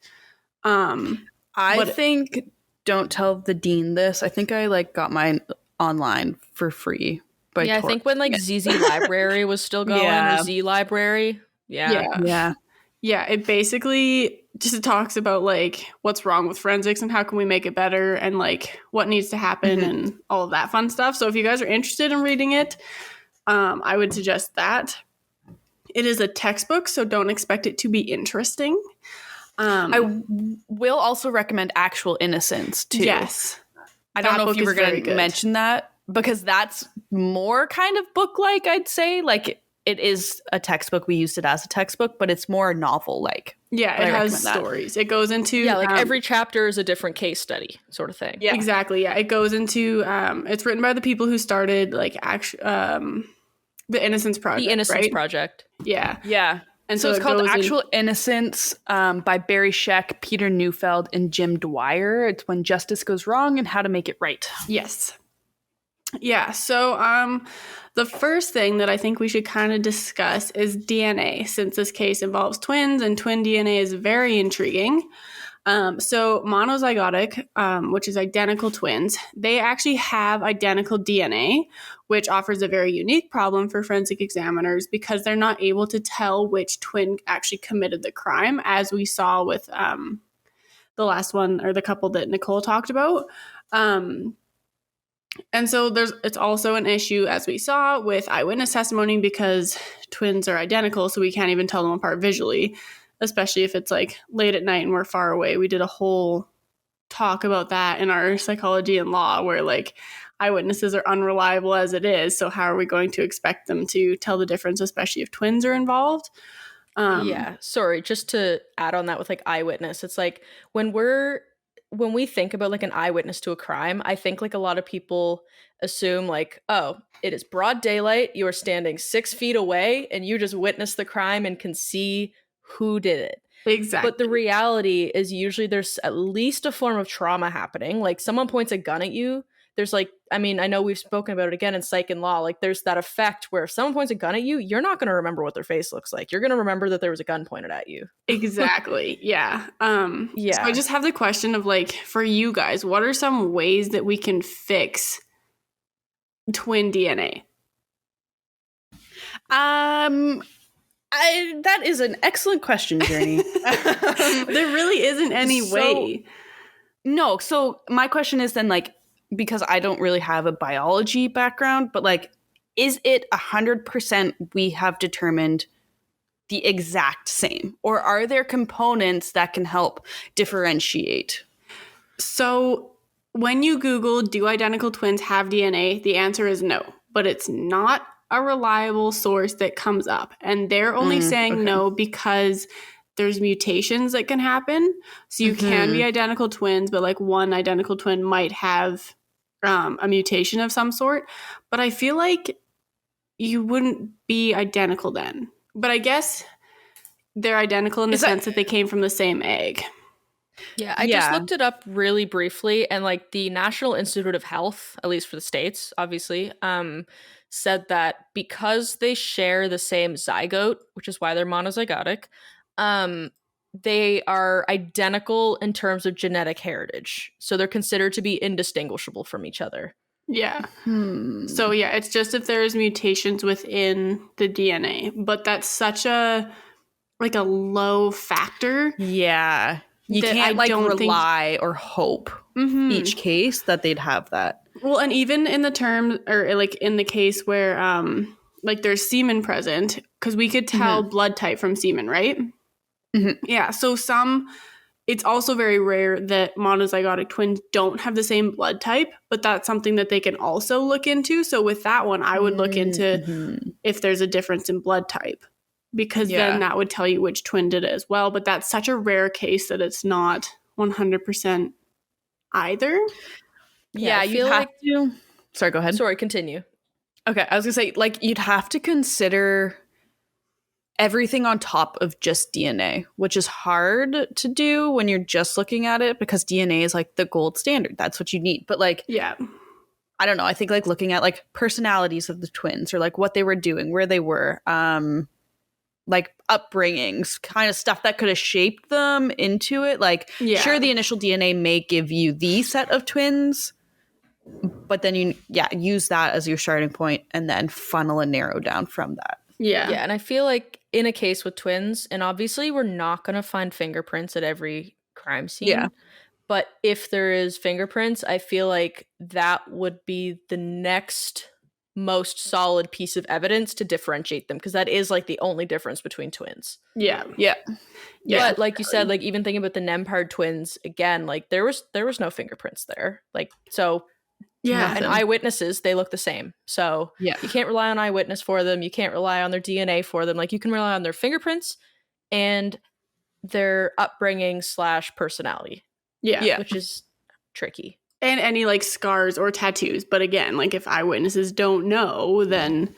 I think don't tell the dean this. I think I like got mine online for free. By I think when like ZZ Library was still going or Z Library. Yeah. It basically just talks about like what's wrong with forensics and how can we make it better and like what needs to happen and all of that fun stuff. So if you guys are interested in reading it, I would suggest that. It is a textbook, so don't expect it to be interesting. I will also recommend Actual Innocence too. Yes. I don't know if you were going to mention that because that's more kind of book-like, I'd say. Like it is a textbook. We used it as a textbook, but it's more novel-like. Yeah, it has stories. It goes into... Yeah, like every chapter is a different case study sort of thing. Yeah, exactly. Yeah, it goes into... it's written by the people who started like the Innocence Project, The Innocence Project. Yeah. Yeah. And so it's called Actual Innocence by Barry Scheck, Peter Neufeld, and Jim Dwyer. It's when justice goes wrong and how to make it right. Yes. Yeah, so the first thing that I think we should kind of discuss is DNA, since this case involves twins and twin DNA is very intriguing. So monozygotic, which is identical twins, they actually have identical DNA, which offers a very unique problem for forensic examiners because they're not able to tell which twin actually committed the crime, as we saw with the last one or the couple that Nicole talked about. And so it's also an issue, as we saw, with eyewitness testimony because twins are identical, so we can't even tell them apart visually, especially if it's like late at night and we're far away. We did a whole talk about that in our psychology and law where like eyewitnesses are unreliable as it is. So how are we going to expect them to tell the difference, especially if twins are involved? Sorry, just to add on that with like eyewitness, it's like when we think about like an eyewitness to a crime, I think like a lot of people assume like, oh, it is broad daylight, you are standing 6 feet away and you just witnessed the crime and can see who did it. Exactly. But the reality is usually there's at least a form of trauma happening. Like someone points a gun at you. There's like, I mean, I know we've spoken about it again in psych and law. Like there's that effect where if someone points a gun at you, you're not going to remember what their face looks like. You're going to remember that there was a gun pointed at you. Exactly. Yeah. So I just have the question of like, for you guys, what are some ways that we can fix twin DNA? That is an excellent question, Journey. There really isn't any way. No. So my question is then like, because I don't really have a biology background, but like, is it 100% we have determined the exact same? Or are there components that can help differentiate? So when you Google, do identical twins have DNA? The answer is no, but it's not a reliable source that comes up. And they're only saying no because there's mutations that can happen. So you can be identical twins, but like one identical twin might have a mutation of some sort. But I feel like you wouldn't be identical then. But I guess they're identical in the sense that they came from the same egg. Yeah, I just looked it up really briefly, and like the National Institute of Health, at least for the States, obviously, said that because they share the same zygote, which is why they're monozygotic, they are identical in terms of genetic heritage. So they're considered to be indistinguishable from each other. Yeah. So yeah, it's just if there's mutations within the DNA, but that's such a low factor. Yeah. You can't rely or hope each case that they'd have that. Well, and even in the term or like in the case where like there's semen present, because we could tell blood type from semen, right? Yeah. So it's also very rare that monozygotic twins don't have the same blood type, but that's something that they can also look into. So with that one, I would look into if there's a difference in blood type, because then that would tell you which twin did it as well. But that's such a rare case that it's not 100% either. Yeah, you have to. Sorry, go ahead. Sorry, continue. Okay, I was gonna say, like, you'd have to consider everything on top of just DNA, which is hard to do when you're just looking at it because DNA is like the gold standard. That's what you need. But like, I don't know. I think like looking at like personalities of the twins or like what they were doing, where they were, like upbringings, kind of stuff that could have shaped them into it. Like, sure, the initial DNA may give you the set of twins, but then you use that as your starting point and then funnel and narrow down from that. Yeah, and I feel like in a case with twins, and obviously we're not going to find fingerprints at every crime scene. Yeah. But if there is fingerprints, I feel like that would be the next most solid piece of evidence to differentiate them, because that is like the only difference between twins. Yeah. But like you said, like even thinking about the Nembhard twins again, like there was no fingerprints there. Like, so and eyewitnesses, they look the same. So you can't rely on eyewitness for them. You can't rely on their DNA for them. Like you can rely on their fingerprints and their upbringing / personality. Yeah. Which is tricky. And any like scars or tattoos. But again, like if eyewitnesses don't know, then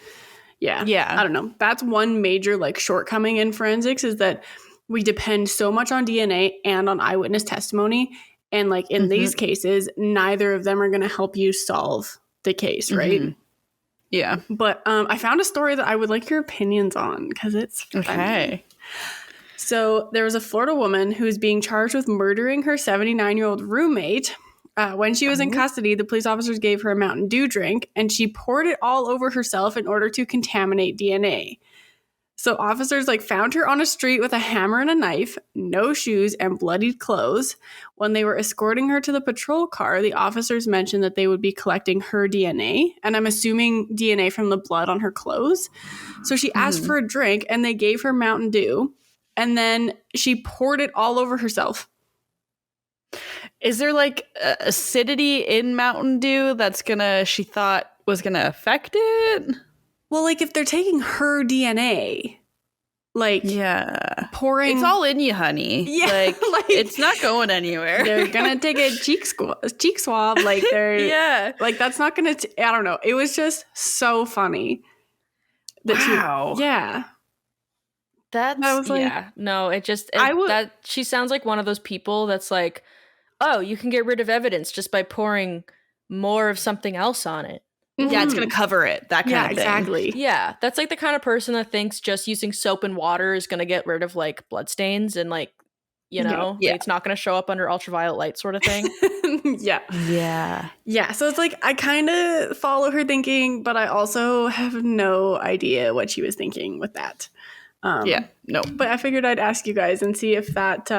I don't know. That's one major like shortcoming in forensics, is that we depend so much on DNA and on eyewitness testimony. And like in these cases, neither of them are going to help you solve the case, right? Yeah. But I found a story that I would like your opinions on, because it's funny. Okay. So there was a Florida woman who was being charged with murdering her 79-year-old roommate. When she was in custody, the police officers gave her a Mountain Dew drink, and she poured it all over herself in order to contaminate DNA. So officers like found her on a street with a hammer and a knife, no shoes, and bloodied clothes. When they were escorting her to the patrol car, the officers mentioned that they would be collecting her DNA, and I'm assuming DNA from the blood on her clothes. So she asked for a drink, and they gave her Mountain Dew, and then she poured it all over herself. Is there like acidity in Mountain Dew that's she thought was gonna affect it? Well, like if they're taking her DNA, like pouring, it's all in you, honey. Yeah, like it's not going anywhere. They're gonna take a cheek swab. Like they're like that's not gonna. I don't know. It was just so funny. That I was like, no, that she sounds like one of those people that's like, oh, you can get rid of evidence just by pouring more of something else on it. Yeah, it's going to cover it. That kind of thing. Exactly. Yeah, that's like the kind of person that thinks just using soap and water is going to get rid of like bloodstains and like, like, it's not going to show up under ultraviolet light sort of thing. Yeah. So it's like I kind of follow her thinking, but I also have no idea what she was thinking with that. But I figured I'd ask you guys and see if that,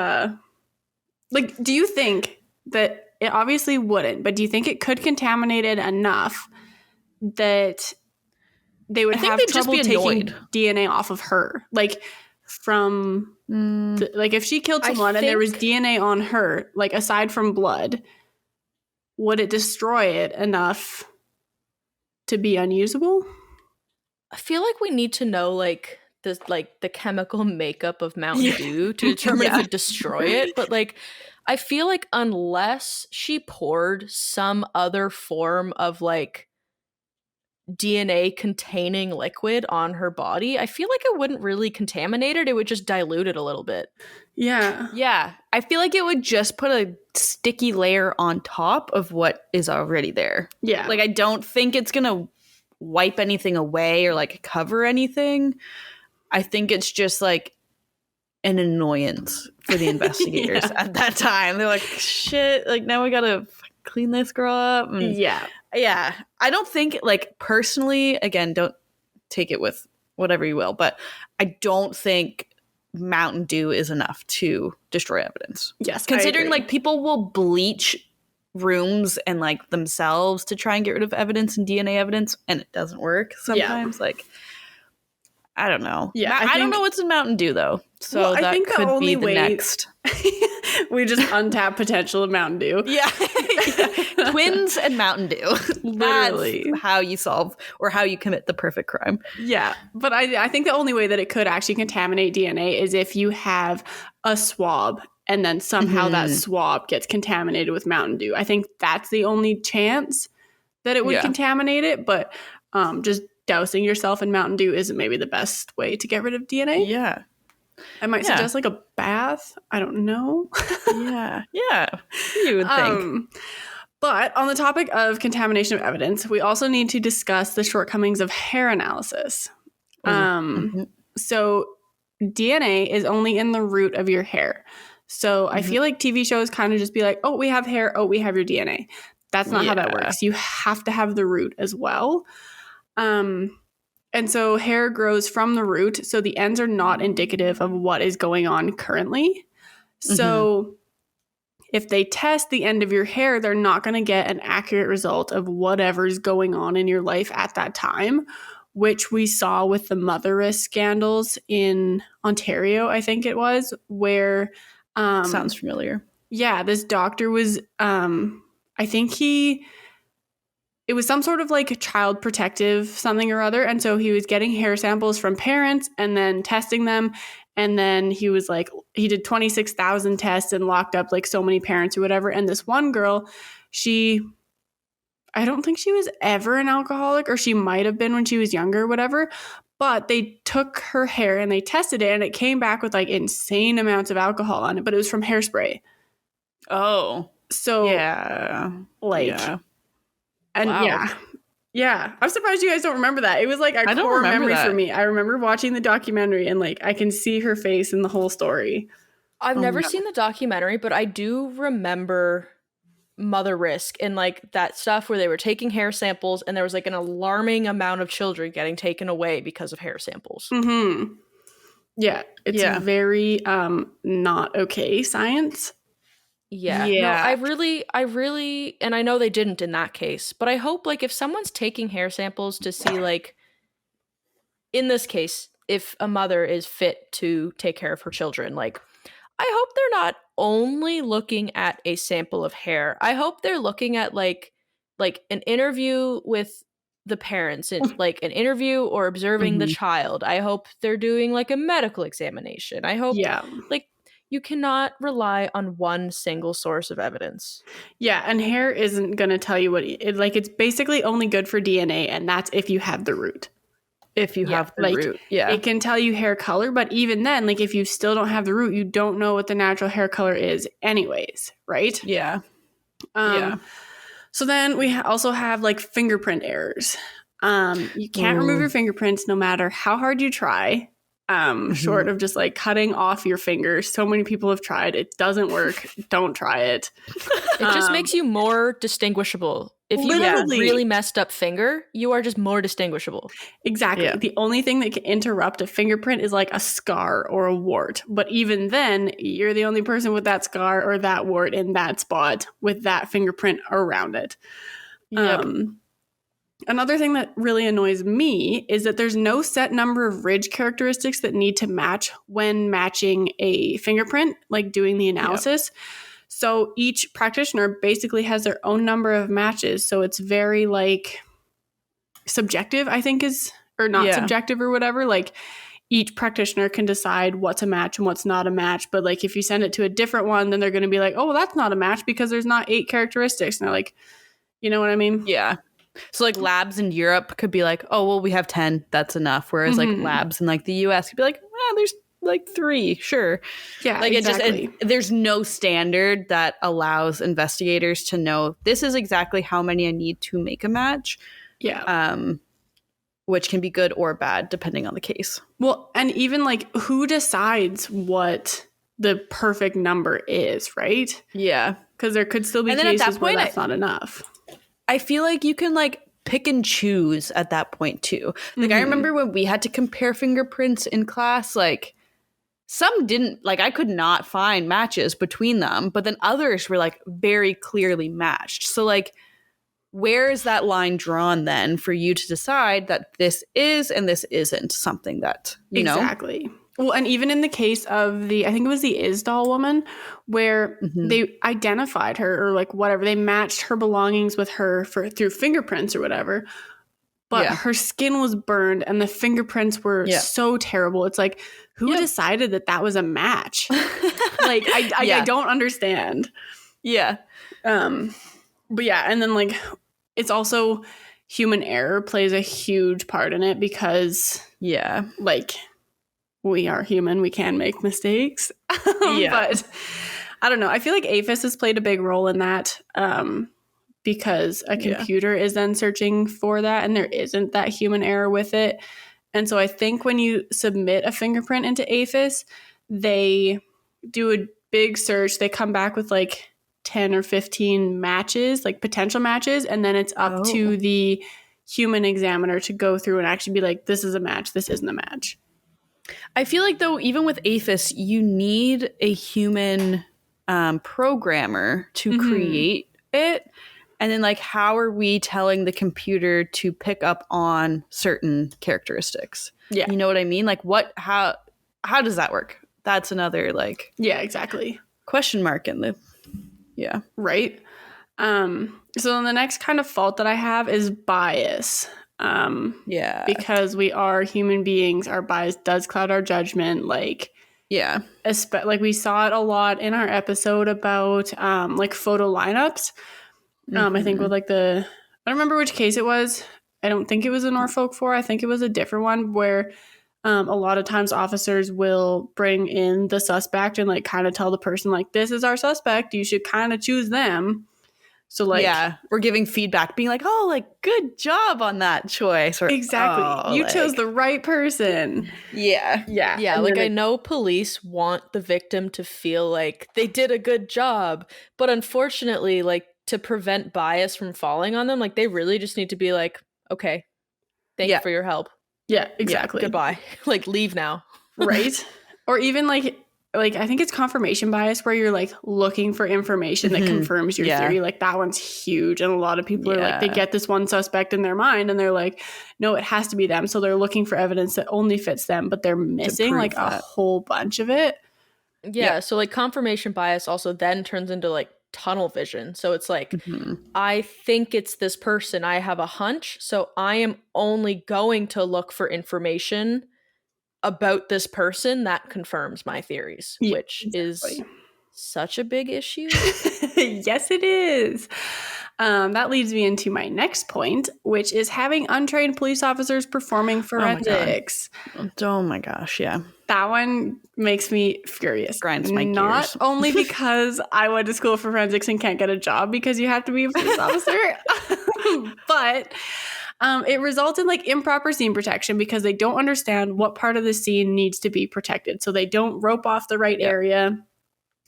like, do you think that it obviously wouldn't, but do you think it could contaminate it enough that they would have trouble taking DNA off of her? Like, from, like, if she killed someone and there was DNA on her, like, aside from blood, would it destroy it enough to be unusable? I feel like we need to know, like, the chemical makeup of Mountain Dew to determine if it destroy it. But like, I feel like unless she poured some other form of like DNA containing liquid on her body, I feel like it wouldn't really contaminate it. It would just dilute it a little bit. Yeah. I feel like it would just put a sticky layer on top of what is already there. Yeah. Like, I don't think it's going to wipe anything away or like cover anything. I think it's just like an annoyance for the investigators at that time. They're like, shit, like now we gotta clean this girl up. And yeah. I don't think, like, personally, again, don't take it with whatever you will, but I don't think Mountain Dew is enough to destroy evidence. Yes, considering like people will bleach rooms and like themselves to try and get rid of evidence and DNA evidence, and it doesn't work sometimes. Like, I don't know. Yeah, I don't know what's in Mountain Dew though. So that I think could be the next. We just untap potential of Mountain Dew. Yeah. Twins and Mountain Dew. Literally. That's how you solve or how you commit the perfect crime. Yeah. But I think the only way that it could actually contaminate DNA is if you have a swab and then somehow that swab gets contaminated with Mountain Dew. I think that's the only chance that it would contaminate it. But just dousing yourself in Mountain Dew isn't maybe the best way to get rid of DNA. Yeah. I might suggest like a bath. I don't know. Yeah. You would think. But on the topic of contamination of evidence, we also need to discuss the shortcomings of hair analysis. So DNA is only in the root of your hair. So I feel like TV shows kind of just be like, oh, we have hair. Oh, we have your DNA. That's not how that works. You have to have the root as well. And so hair grows from the root. So the ends are not indicative of what is going on currently. So if they test the end of your hair, they're not going to get an accurate result of whatever's going on in your life at that time, which we saw with the motheress scandals in Ontario, I think it was, where sounds familiar. Yeah, this doctor was I think it was some sort of like child protective something or other, and so he was getting hair samples from parents and then testing them, and then he was like, he did 26,000 tests and locked up like so many parents or whatever. And this one girl, I don't think she was ever an alcoholic, or she might have been when she was younger or whatever, but they took her hair and they tested it and it came back with like insane amounts of alcohol on it, but it was from hairspray. Oh. So and wow. Yeah. I'm surprised you guys don't remember that. It was like a core memory for me. I remember watching the documentary and like I can see her face in the whole story. I've never seen the documentary, but I do remember Mother Risk and like that stuff where they were taking hair samples and there was like an alarming amount of children getting taken away because of hair samples. Yeah. It's very not okay science. Yeah. No, I really, and I know they didn't in that case, but I hope like if someone's taking hair samples to see like, in this case, if a mother is fit to take care of her children, like I hope they're not only looking at a sample of hair. I hope they're looking at like an interview with the parents and like an interview or observing the child. I hope they're doing like a medical examination. I hope like you cannot rely on one single source of evidence. Yeah, and hair isn't going to tell you what it's basically only good for DNA, and that's if you have the root. If you have the root. Yeah. It can tell you hair color, but even then, like if you still don't have the root, you don't know what the natural hair color is anyways, right? Yeah. So then we also have like fingerprint errors. You can't remove your fingerprints no matter how hard you try. Short of just like cutting off your fingers. So many people have tried. It doesn't work. Don't try it. It just makes you more distinguishable. If you have a really messed up finger, you are just more distinguishable. Exactly. Yeah. The only thing that can interrupt a fingerprint is like a scar or a wart. But even then, you're the only person with that scar or that wart in that spot with that fingerprint around it. Yep. Another thing that really annoys me is that there's no set number of ridge characteristics that need to match when matching a fingerprint, like doing the analysis. Yep. So each practitioner basically has their own number of matches. So it's very like subjective, I think or not subjective or whatever. Like each practitioner can decide what's a match and what's not a match. But like if you send it to a different one, then they're going to be like, oh, well, that's not a match because there's not 8 characteristics. And they're like, you know what I mean? Yeah. So like labs in Europe could be like, oh, well, we have 10. That's enough. Whereas like labs in like the US could be like, there's like 3. Sure. Yeah. Like exactly. There's no standard that allows investigators to know this is exactly how many I need to make a match. Yeah. Which can be good or bad depending on the case. Well, and even like who decides what the perfect number is, right? Yeah. Because there could still be cases where that's not enough. I feel like you can like pick and choose at that point too. Like I remember when we had to compare fingerprints in class, like some didn't, like I could not find matches between them, but then others were like very clearly matched. So like where is that line drawn then for you to decide that this is and this isn't something that, you know? Exactly. Well, and even in the case of I think it was the Isdal woman, where they identified her or like whatever, they matched her belongings with her through fingerprints or whatever, but her skin was burned and the fingerprints were so terrible. It's like, who decided that was a match? Like, I don't understand. Yeah. But yeah, and then like, it's also human error plays a huge part in it because like, we are human. We can make mistakes. But I don't know. I feel like APHIS has played a big role in that because a computer is then searching for that and there isn't that human error with it. And so I think when you submit a fingerprint into APHIS, they do a big search. They come back with like 10 or 15 matches, like potential matches. And then it's up to the human examiner to go through and actually be like, this is a match, this isn't a match. I feel like, though, even with APHIS, you need a human programmer to create it. And then, like, how are we telling the computer to pick up on certain characteristics? Yeah. You know what I mean? Like, how does that work? That's another, like... Yeah, exactly. Question mark in the... Yeah. Right. So then the next kind of fault that I have is bias. Yeah. Because we are human beings, our bias does cloud our judgment. Like... Yeah. Like we saw it a lot in our episode about like photo lineups. I think with like I don't remember which case it was. I don't think it was a Norfolk 4. I think it was a different one where a lot of times officers will bring in the suspect and like kind of tell the person like, this is our suspect. You should kind of choose them. So like, yeah, we're giving feedback, being like, oh, like, good job on that choice. Or, exactly. You chose the right person. Yeah. Yeah. Yeah, like I know police want the victim to feel like they did a good job, but unfortunately, like to prevent bias from falling on them, like they really just need to be like, okay, thank you for your help. Yeah, exactly. Yeah, goodbye. Like leave now. Right? Or even like I think it's confirmation bias where you're like looking for information that confirms your theory. Like that one's huge. And a lot of people are like, they get this one suspect in their mind and they're like, no, it has to be them. So they're looking for evidence that only fits them, but they're missing like a whole bunch of it. Yeah. So like confirmation bias also then turns into like tunnel vision. So it's like, I think it's this person. I have a hunch. So I am only going to look for information about this person that confirms my theories, which is such a big issue. Yes, it is. That leads me into my next point, which is having untrained police officers performing forensics. Oh my gosh, yeah. That one makes me furious. Grinds my gears. Not only because I went to school for forensics and can't get a job because you have to be a police officer, but it results in like improper scene protection because they don't understand what part of the scene needs to be protected. So they don't rope off the right area.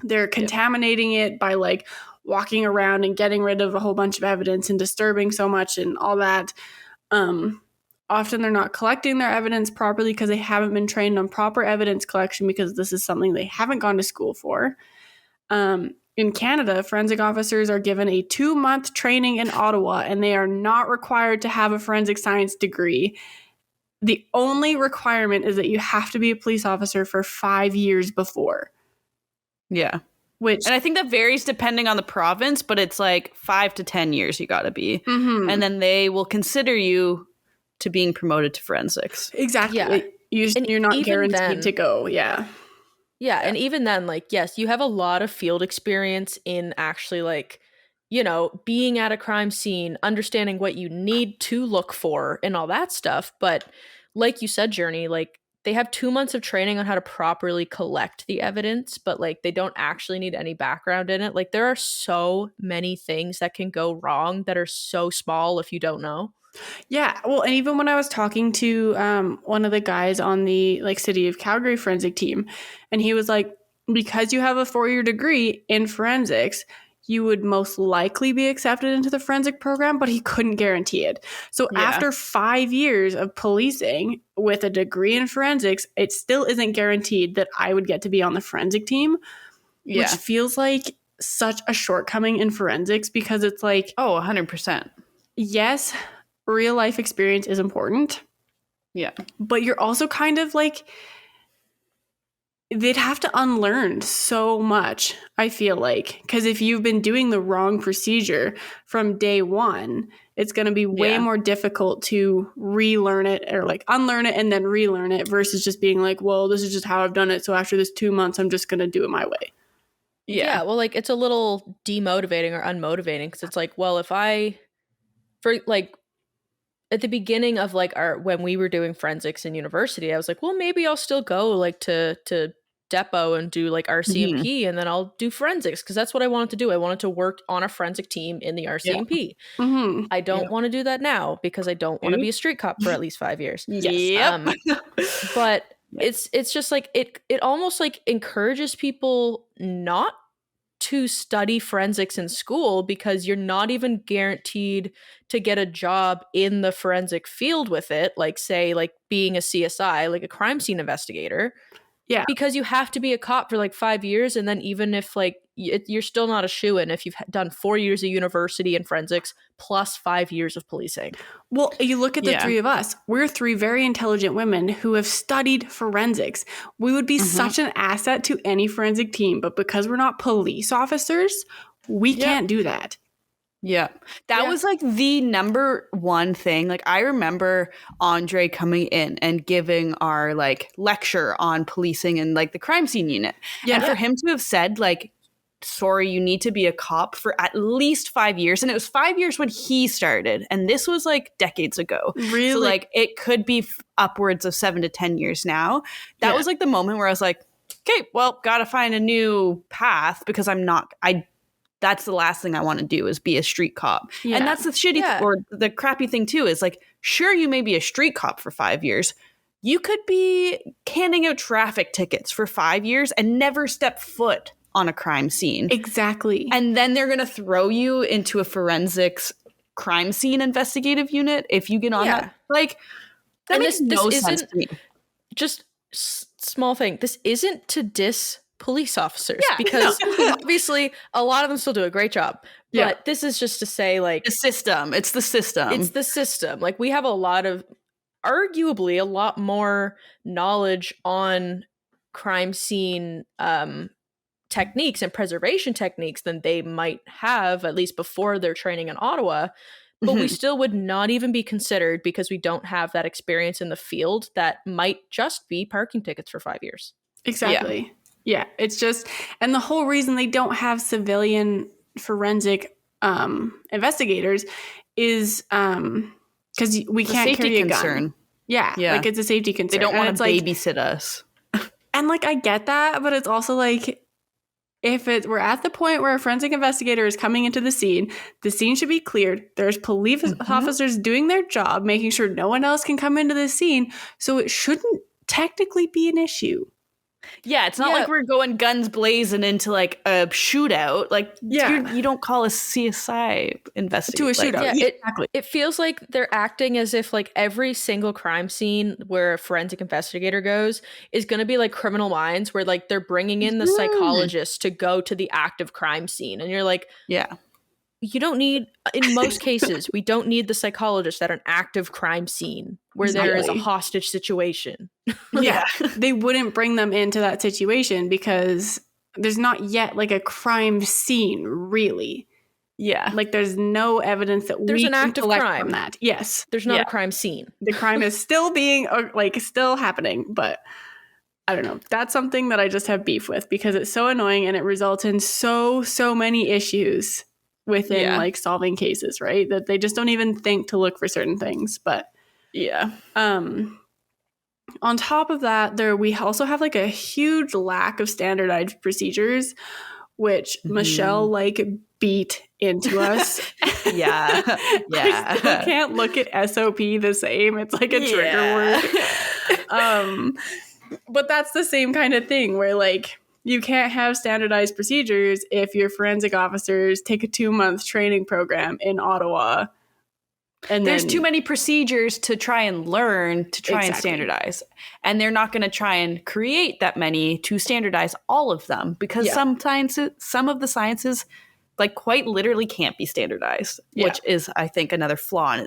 They're contaminating it by like walking around and getting rid of a whole bunch of evidence and disturbing so much and all that. Often they're not collecting their evidence properly because they haven't been trained on proper evidence collection because this is something they haven't gone to school for. In Canada, forensic officers are given a 2-month training in Ottawa, and they are not required to have a forensic science degree. The only requirement is that you have to be a police officer for 5 years before. Yeah. And I think that varies depending on the province, but it's like 5 to 10 years you got to be. And then they will consider you to being promoted to forensics. Exactly. Yeah. You're not guaranteed to go. Yeah. Yeah, and even then, like, yes, you have a lot of field experience in actually, like, you know, being at a crime scene, understanding what you need to look for and all that stuff. But like you said, Journey, like, they have 2 months of training on how to properly collect the evidence, but, like, they don't actually need any background in it. Like, there are so many things that can go wrong that are so small if you don't know. Yeah, well, and even when I was talking to one of the guys on the like City of Calgary forensic team, and he was like, because you have a 4-year degree in forensics, you would most likely be accepted into the forensic program, but he couldn't guarantee it. So after 5 years of policing with a degree in forensics, it still isn't guaranteed that I would get to be on the forensic team, which feels like such a shortcoming in forensics because it's like, oh, 100%. Yes, real life experience is important. Yeah. But you're also kind of like, they'd have to unlearn so much, I feel like. Because if you've been doing the wrong procedure from day one, it's going to be way more difficult to relearn it or like unlearn it and then relearn it versus just being like, well, this is just how I've done it. So after this 2 months, I'm just going to do it my way. Yeah, well, like, it's a little demotivating or unmotivating because it's like, well, if I, for like, at the beginning of like when we were doing forensics in university, I was like, well, maybe I'll still go like to depo and do like RCMP, and then I'll do forensics because that's what I wanted to do. I wanted to work on a forensic team in the RCMP. Mm-hmm. I don't want to do that now because I don't want to be a street cop for at least 5 years. Yep. But it's just like it almost like encourages people not to study forensics in school because you're not even guaranteed to get a job in the forensic field with it, like say like being a CSI, like a crime scene investigator. Yeah. Because you have to be a cop for like 5 years, and then even if like you're still not a shoo-in if you've done 4 years of university in forensics plus 5 years of policing. Well, you look at the three of us. We're three very intelligent women who have studied forensics. We would be such an asset to any forensic team, but because we're not police officers, we can't do that. Yeah. That was like the number one thing. Like I remember Andre coming in and giving our like lecture on policing and like the crime scene unit. Yeah. And for him to have said like, sorry, you need to be a cop for at least 5 years. And it was 5 years when he started. And this was like decades ago. Really? So like it could be upwards of 7 to 10 years now. That was like the moment where I was like, okay, well, gotta find a new path because that's the last thing I want to do is be a street cop. Yeah. And that's the shitty or the crappy thing too is like, sure, you may be a street cop for 5 years. You could be handing out traffic tickets for 5 years and never step foot on a crime scene. Exactly. And then they're going to throw you into a forensics crime scene investigative unit if you get on that. Like, that makes no sense to me. Just small thing. This isn't to diss police officers because obviously a lot of them still do a great job. But this is just to say like the system. It's the system. It's the system. Like we have arguably a lot more knowledge on crime scene techniques and preservation techniques than they might have, at least before their training in Ottawa. But we still would not even be considered because we don't have that experience in the field that might just be parking tickets for 5 years. Exactly. Yeah, it's just, and the whole reason they don't have civilian forensic investigators is because we can't carry a gun. Yeah, like it's a safety concern. They don't want to babysit us. And like I get that, but it's also like if we're at the point where a forensic investigator is coming into the scene should be cleared. There's police officers doing their job, making sure no one else can come into the scene, so it shouldn't technically be an issue. Yeah, it's not like we're going guns blazing into like a shootout. Like, you don't call a CSI investigator to a shootout. Exactly. It feels like they're acting as if like every single crime scene where a forensic investigator goes is going to be like Criminal Minds, where like they're bringing in the psychologist to go to the active crime scene, and you're like, you don't need, in most cases, we don't need the psychologist at an active crime scene where there is a hostage situation. They wouldn't bring them into that situation because there's not yet like a crime scene, really. Yeah. Like there's no evidence that there's we an can active collect crime. from that. Yes. There's not a crime scene. The crime is still being still happening, but I don't know. That's something that I just have beef with because it's so annoying and it results in so many issues within like solving cases, right? That they just don't even think to look for certain things. But on top of that, we also have like a huge lack of standardized procedures, which Michelle like beat into us. I still can't look at SOP the same. It's like a trigger word. But that's the same kind of thing where like you can't have standardized procedures if your forensic officers take a 2-month training program in Ottawa. And there's too many procedures to try and learn to try and standardize. And they're not going to try and create that many to standardize all of them because sometimes some of the sciences like quite literally can't be standardized, which is, I think, another flaw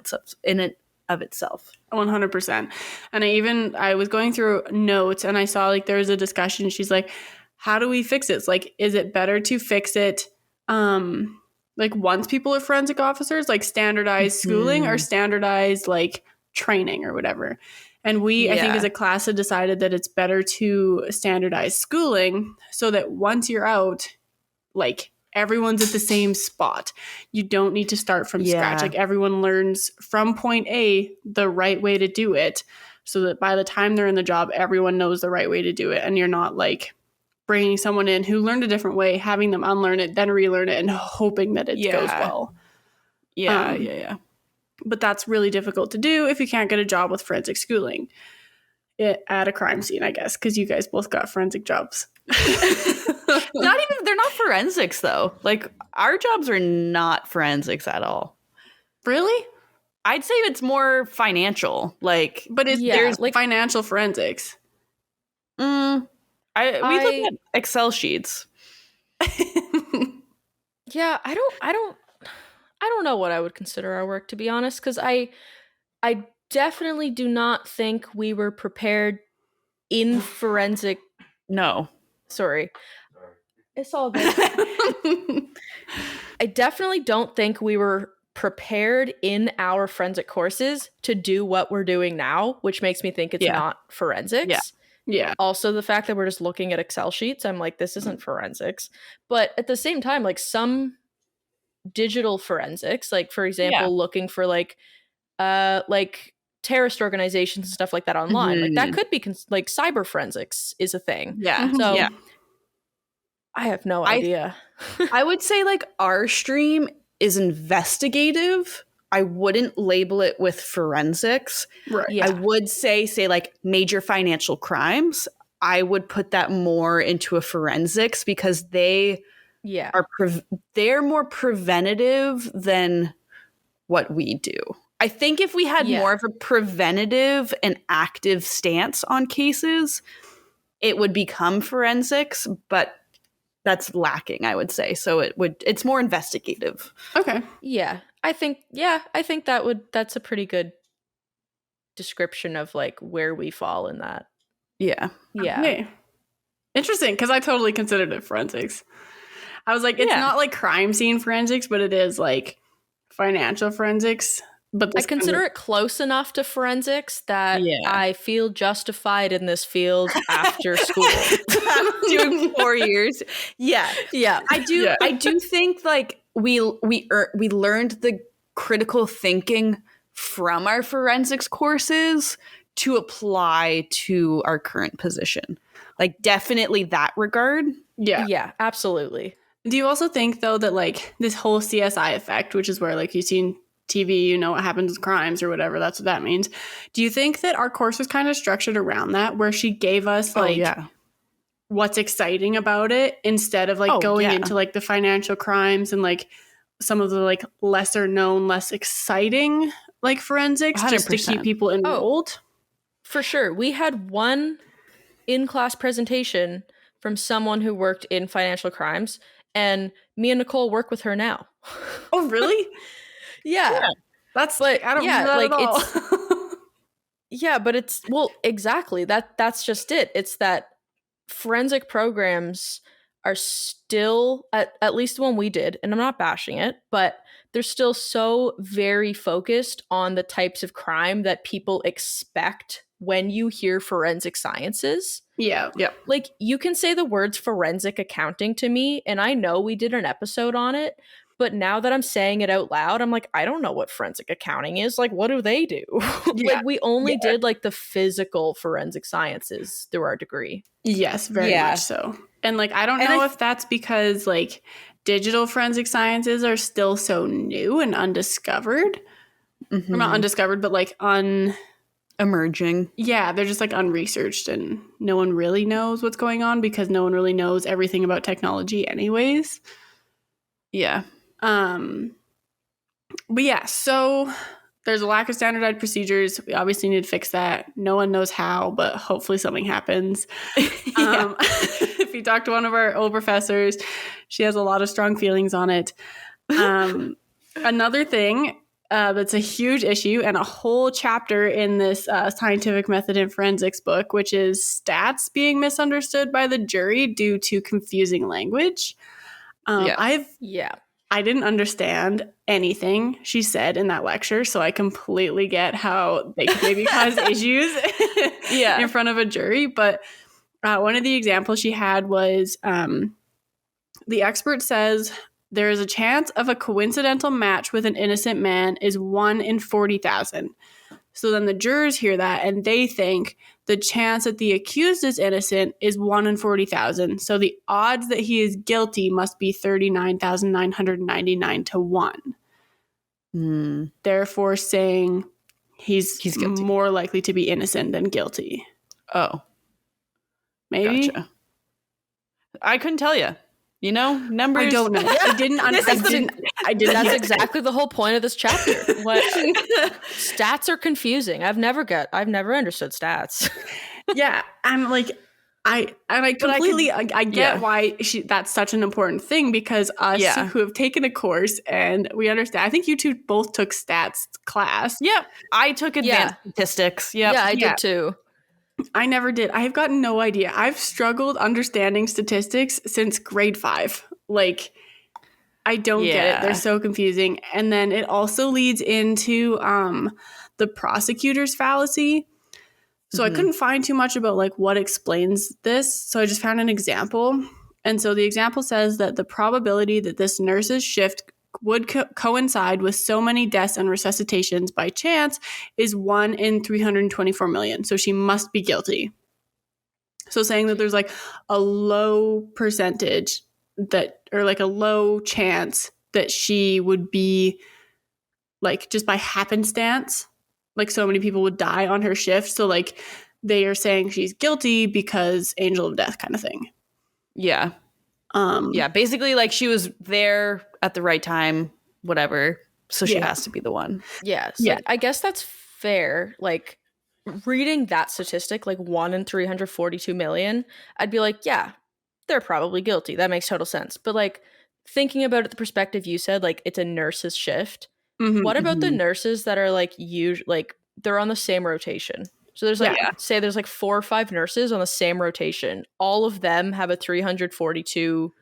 in it of itself. 100%. And I was going through notes and I saw like there was a discussion. She's like, how do we fix it? It's like, is it better to fix it like once people are forensic officers, like standardized schooling or standardized like training or whatever? And I think as a class had decided that it's better to standardize schooling so that once you're out, like everyone's at the same spot. You don't need to start from scratch. Like everyone learns from point A the right way to do it so that by the time they're in the job, everyone knows the right way to do it. And you're not like bringing someone in who learned a different way, having them unlearn it, then relearn it, and hoping that it goes well. Yeah. But that's really difficult to do if you can't get a job with forensic schooling at a crime scene, I guess, because you guys both got forensic jobs. They're not forensics though. Like our jobs are not forensics at all. Really? I'd say it's more financial. Like, But there's like financial forensics. We look at Excel sheets. Yeah, I don't know what I would consider our work, to be honest, because I definitely do not think we were prepared in forensic. No. Sorry. It's all good. I definitely don't think we were prepared in our forensic courses to do what we're doing now, which makes me think it's not forensics. Yeah. Also, the fact that we're just looking at Excel sheets, I'm like, this isn't forensics. But at the same time, like some digital forensics, like for example, looking for like terrorist organizations and stuff like that online, like that could be like cyber forensics is a thing. Yeah. So I have no idea. I would say like our stream is investigative. I wouldn't label it with forensics. Right. Yeah. I would say like major financial crimes. I would put that more into a forensics because they are they're more preventative than what we do. I think if we had more of a preventative and active stance on cases, it would become forensics, but that's lacking, I would say. So it's more investigative. Okay. Yeah. I think that's a pretty good description of like where we fall in that. Yeah. Yeah. Okay. Interesting, because I totally considered it forensics. I was like, it's not like crime scene forensics, but it is like financial forensics. But I consider it close enough to forensics that I feel justified in this field after school. Doing 4 years. Yeah. I do think like we learned the critical thinking from our forensics courses to apply to our current position. Like definitely that regard. Yeah. Yeah, absolutely. Do you also think though that like this whole CSI effect, which is where like you've seen TV, you know what happens with crimes or whatever, that's what that means. Do you think that our course was kind of structured around that, where she gave us like what's exciting about it instead of like going into like the financial crimes and like some of the like lesser known, less exciting like forensics 100%. Just to keep people enrolled? For sure. We had one in-class presentation from someone who worked in financial crimes, and me and Nicole work with her now. Oh, really? Yeah. That's like, I don't know that like at all. Yeah, but it's exactly. That's just it. It's that forensic programs are still at least the one we did, and I'm not bashing it, but they're still so very focused on the types of crime that people expect when you hear forensic sciences. Yeah. Like you can say the words forensic accounting to me, and I know we did an episode on it, but now that I'm saying it out loud, I'm like, I don't know what forensic accounting is. Like, what do they do? Like, we only did like the physical forensic sciences through our degree. Yes, very much so. And like, I don't know if that's because like digital forensic sciences are still so new and undiscovered. Mm-hmm. Or not undiscovered, but like emerging. Yeah, they're just like unresearched and no one really knows what's going on because no one really knows everything about technology anyways. Yeah. But yeah, so there's a lack of standardized procedures. We obviously need to fix that. No one knows how, but hopefully something happens. If you talk to one of our old professors, she has a lot of strong feelings on it. Another thing that's a huge issue and a whole chapter in this scientific method in forensics book, which is stats being misunderstood by the jury due to confusing language. I didn't understand anything she said in that lecture, so I completely get how they could maybe cause issues in front of a jury. But one of the examples she had was the expert says there is a chance of a coincidental match with an innocent man is 1 in 40,000. So then the jurors hear that and they think the chance that the accused is innocent is 1 in 40,000. So the odds that he is guilty must be 39,999 to 1. Therefore saying he's guilty. more likely to be innocent than guilty. Oh. Maybe? Gotcha. I couldn't tell you. You know, numbers. I don't know. I didn't. That's exactly the whole point of this chapter. What stats are confusing. I've never understood stats. Yeah, I'm like, I completely I get why that's such an important thing, because us who have taken a course and we understand. I think you two both took stats class. Yeah, I took advanced statistics. Yep. Yeah, I did too. I never did. I have got no idea. I've struggled understanding statistics since grade 5. Like, I don't get it. They're so confusing. And then it also leads into the prosecutor's fallacy. So I couldn't find too much about like what explains this. So I just found an example. And so the example says that the probability that this nurse's shift would coincide with so many deaths and resuscitations by chance is 1 in 324 million. So she must be guilty. So saying that there's like a low percentage that, or like a low chance that she would be like just by happenstance, like so many people would die on her shift. So like they are saying she's guilty because angel of death kind of thing. Yeah. Basically like she was there at the right time, whatever. So she has to be the one. Yeah. So I guess that's fair. Like reading that statistic, like 1 in 342 million, I'd be like, yeah, they're probably guilty. That makes total sense. But like thinking about it, the perspective you said, like it's a nurse's shift. What about the nurses that are like like they're on the same rotation? So there's like say there's like 4 or 5 nurses on the same rotation. All of them have a 342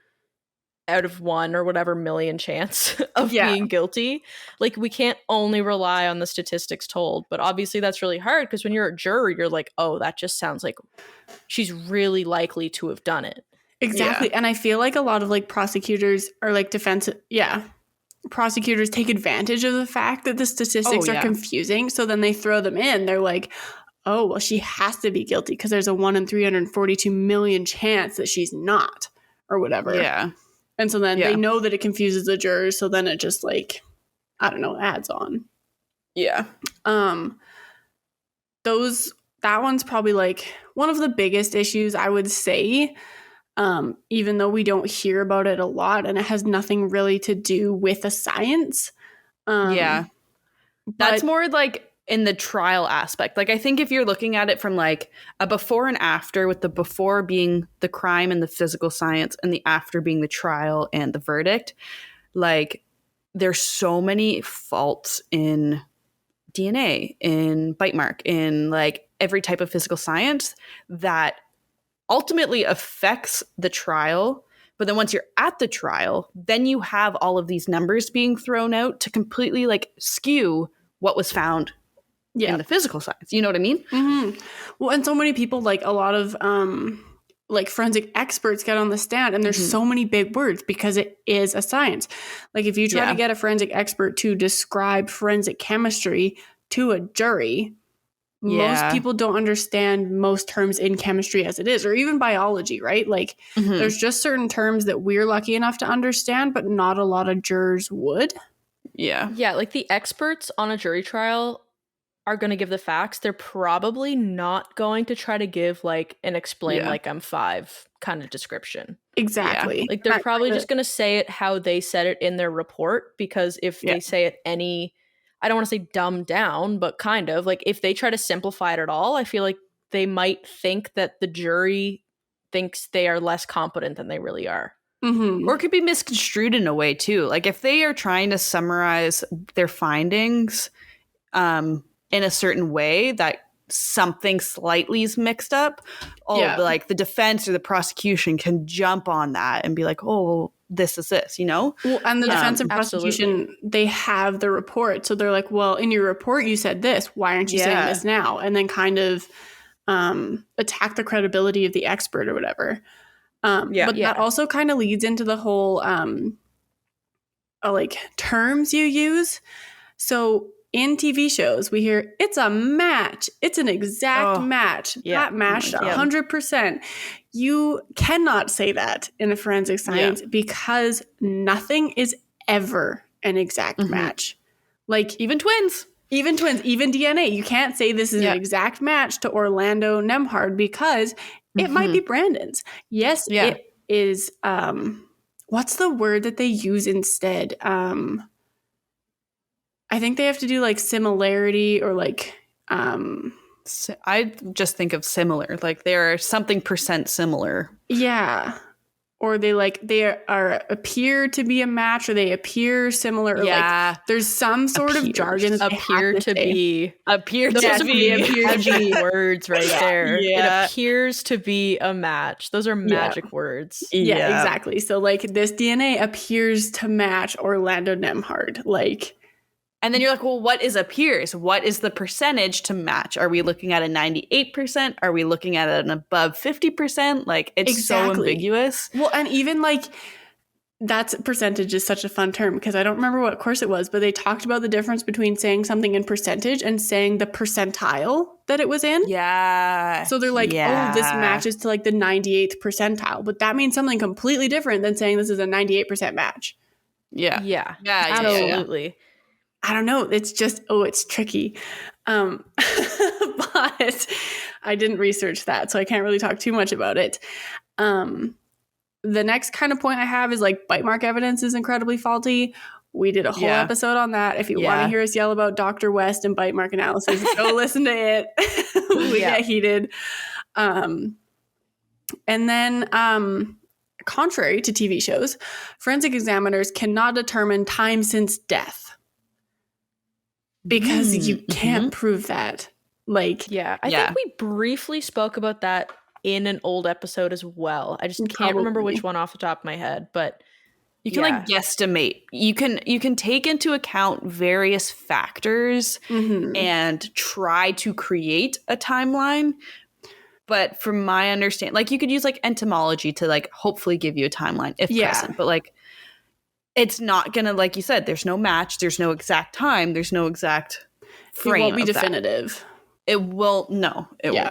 out of 1 or whatever million chance of being guilty. Like we can't only rely on the statistics told, but obviously that's really hard because when you're a juror, you're like, oh, that just sounds like she's really likely to have done it. Exactly. And I feel like a lot of like prosecutors or like prosecutors take advantage of the fact that the statistics are confusing. So then they throw them in. They're like, oh, well, she has to be guilty because there's a 1 in 342 million chance that she's not or whatever. Yeah. And so then they know that it confuses the jurors. So then it just like, I don't know, adds on. Yeah. That one's probably like one of the biggest issues, I would say. Even though we don't hear about it a lot and it has nothing really to do with the science. That's more like in the trial aspect. Like I think if you're looking at it from like a before and after, with the before being the crime and the physical science and the after being the trial and the verdict, like there's so many faults in DNA, in bite mark, in like every type of physical science that ultimately affects the trial. But then once you're at the trial, then you have all of these numbers being thrown out to completely like skew what was found in the physical science. You know what I mean? Mm-hmm. Well, and so many people, like a lot of like forensic experts get on the stand and there's so many big words because it is a science. Like if you try to get a forensic expert to describe forensic chemistry to a jury, most people don't understand most terms in chemistry as it is, or even biology, right? Like there's just certain terms that we're lucky enough to understand, but not a lot of jurors would. Yeah, like the experts on a jury trial are going to give the facts. They're probably not going to try to give like an explain like I'm 5 kind of description. Exactly. Like they're probably just going to say it how they said it in their report, because if they say it any, I don't want to say dumbed down, but kind of like if they try to simplify it at all, I feel like they might think that the jury thinks they are less competent than they really are. Or it could be misconstrued in a way too. Like if they are trying to summarize their findings in a certain way that something slightly is mixed up, like the defense or the prosecution can jump on that and be like, oh, this is this, you know? Well, and the defense and prosecution, they have the report. So they're like, well, in your report, you said this. Why aren't you saying this now? And then kind of attack the credibility of the expert or whatever. But that also kind of leads into the whole like terms you use. So in TV shows, we hear it's a match. It's an exact match. yeah. That matched Yeah. 100%. You cannot say that in a forensic science because nothing is ever an exact match. Like Even twins, even DNA. You can't say this is an exact match to Orlando Nembhard because it might be Brandon's. Yes, it is. What's the word that they use instead? I think they have to do like similarity or like. I just think of similar, like they are something percent similar. Yeah. Or they appear to be a match, or they appear similar. Or like there's some sort of jargon that appear to be words right there. Yeah. It appears to be a match. Those are magic words. Yeah, exactly. So like this DNA appears to match Orlando Nembhard. Like, and then you're like, well, what is appears? What is the percentage to match? Are we looking at a 98%? Are we looking at an above 50%? Like, it's so ambiguous. Well, and even like that's percentage is such a fun term because I don't remember what course it was, but they talked about the difference between saying something in percentage and saying the percentile that it was in. Yeah. So they're like, oh, this matches to like the 98th percentile, but that means something completely different than saying this is a 98% match. Yeah. Yeah. Absolutely. Yeah. I don't know. It's just, it's tricky. But I didn't research that, so I can't really talk too much about it. The next kind of point I have is like bite mark evidence is incredibly faulty. We did a whole episode on that. If you want to hear us yell about Dr. West and bite mark analysis, go listen to it. We get heated. And then contrary to TV shows, forensic examiners cannot determine time since death. Because you can't prove that. Like, I think we briefly spoke about that in an old episode as well. I just can't remember which one off the top of my head, but you can like guesstimate. You can take into account various factors and try to create a timeline. But from my understanding, like you could use like entomology to like hopefully give you a timeline if present. But like it's not gonna, like you said, there's no match, there's no exact time, there's no exact frame. It won't be definitive. It won't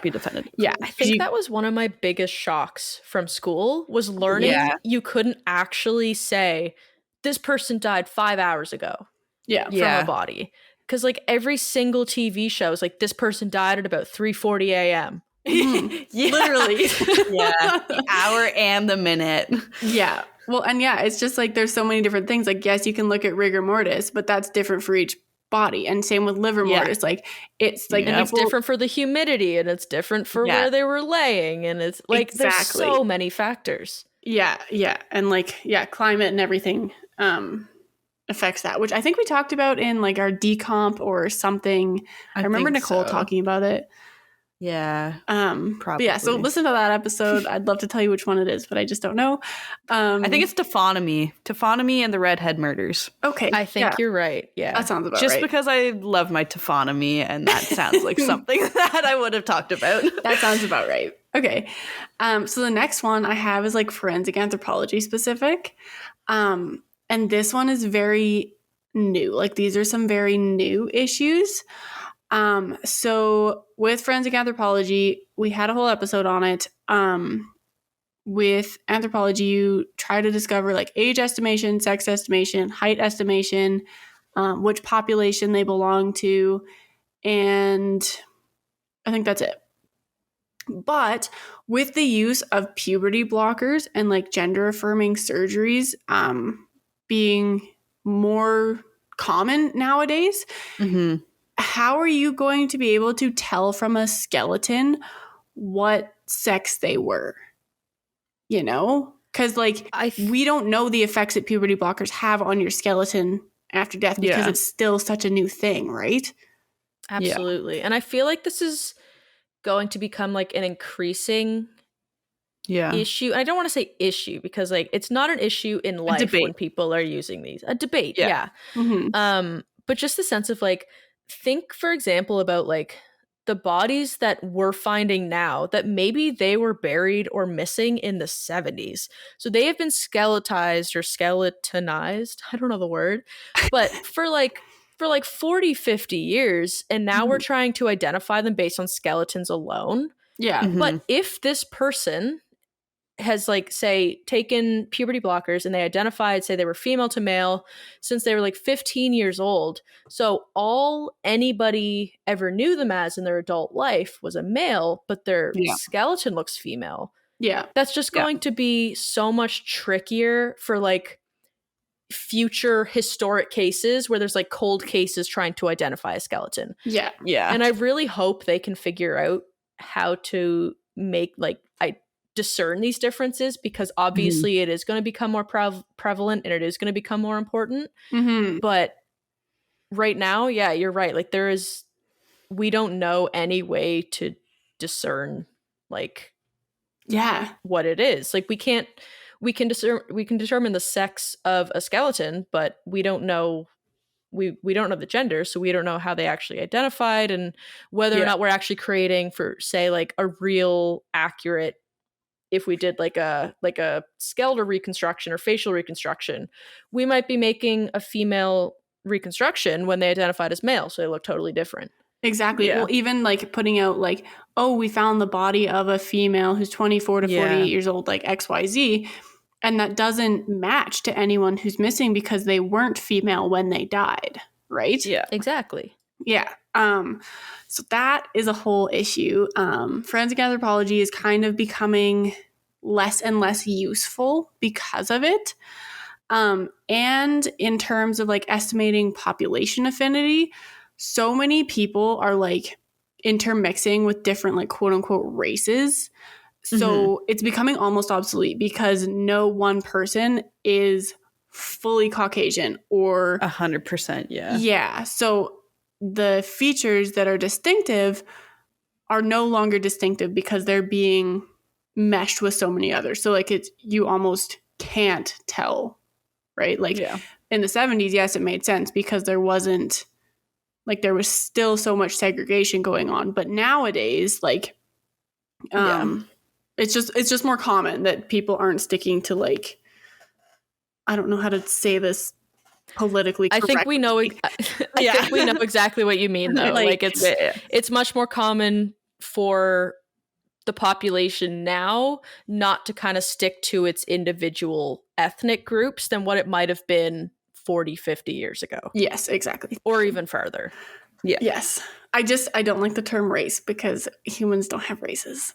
be definitive. Yeah. I think that was one of my biggest shocks from school was learning you couldn't actually say this person died 5 hours ago. From a body. Because like every single TV show is like this person died at about 3:40 a.m. Literally. The hour and the minute. Yeah. Well, and it's just like there's so many different things. Like, yes, you can look at rigor mortis, but that's different for each body. And same with liver mortis. Like, it's like, and it's different for the humidity, and it's different for where they were laying, and it's like there's so many factors. Yeah. And like, climate and everything affects that, which I think we talked about in like our decomp or something. I remember Nicole talking about it. Yeah. Probably. But so listen to that episode. I'd love to tell you which one it is, but I just don't know. I think it's taphonomy and the redhead murders. Okay. I think you're right. Yeah. That sounds about just right. because I love my taphonomy, and that sounds like something that I would have talked about. That sounds about right. Okay. So the next one I have is like forensic anthropology specific. And this one is very new. Like these are some very new issues. So with forensic anthropology, we had a whole episode on it. With anthropology, you try to discover like age estimation, sex estimation, height estimation, which population they belong to. And I think that's it. But with the use of puberty blockers and like gender affirming surgeries, being more common nowadays, how are you going to be able to tell from a skeleton what sex they were? You know? Because, like, we don't know the effects that puberty blockers have on your skeleton after death because it's still such a new thing, right? Absolutely. And I feel like this is going to become, like, an increasing issue. I don't want to say issue because, like, it's not an issue in life when people are using these. A debate, but just the sense of, like, think, for example, about like the bodies that we're finding now that maybe they were buried or missing in the 70s. So they have been skeletized or skeletonized. I don't know the word, but for like for like 40, 50 years, and now we're trying to identify them based on skeletons alone. Yeah. But if this person has like, say, taken puberty blockers and they identified, say they were female to male since they were like 15 years old, so all anybody ever knew them as in their adult life was a male, but their skeleton looks female. Yeah. That's just going to be so much trickier for like future historic cases where there's like cold cases trying to identify a skeleton. Yeah. Yeah. And I really hope they can figure out how to make like discern these differences, because obviously it is going to become more prevalent and it is going to become more important. But right now, yeah, you're right. Like we don't know any way to discern like what it is. Like we can determine the sex of a skeleton, but we don't know we don't know the gender, so we don't know how they actually identified and whether or not we're actually creating, for say, like a real accurate, if we did like a skeletal reconstruction or facial reconstruction, we might be making a female reconstruction when they identified as male, so they look totally different. Exactly. Well, even like putting out like, oh, we found the body of a female who's 24 to 48 years old, like XYZ, and that doesn't match to anyone who's missing because they weren't female when they died, right? Yeah, exactly. Yeah. So that is a whole issue. Forensic anthropology is kind of becoming less and less useful because of it. And in terms of like estimating population affinity, so many people are like intermixing with different like quote unquote races. So it's becoming almost obsolete because no one person is fully Caucasian or 100%. Yeah. Yeah. So the features that are distinctive are no longer distinctive because they're being meshed with so many others. So like you almost can't tell, right? Like in the 70s, yes, it made sense because there was still so much segregation going on. But nowadays, like, it's just more common that people aren't sticking to like, I don't know how to say this politically correctly. I think we know I think we know exactly what you mean though. Like it's much more common for the population now not to kind of stick to its individual ethnic groups than what it might have been 40, 50 years ago. Yes, exactly. Or even further. Yeah. Yes. I don't like the term race because humans don't have races.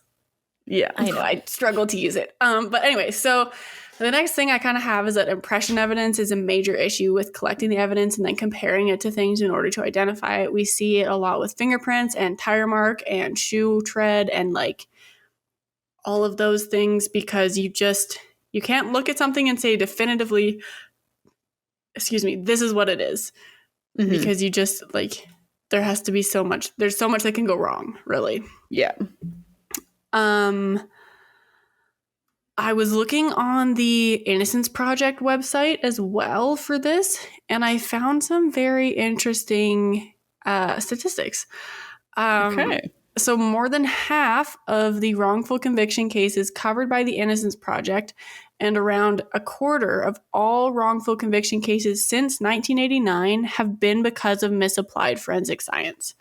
Yeah. I know. I struggle to use it. But anyway, so the next thing I kind of have is that impression evidence is a major issue with collecting the evidence and then comparing it to things in order to identify it. We see it a lot with fingerprints and tire mark and shoe tread and like all of those things because you can't look at something and say definitively, this is what it is. Because you just like, there's so much that can go wrong, really. Yeah. I was looking on the Innocence Project website as well for this, and I found some very interesting statistics. Okay. So more than half of the wrongful conviction cases covered by the Innocence Project and around a quarter of all wrongful conviction cases since 1989 have been because of misapplied forensic science.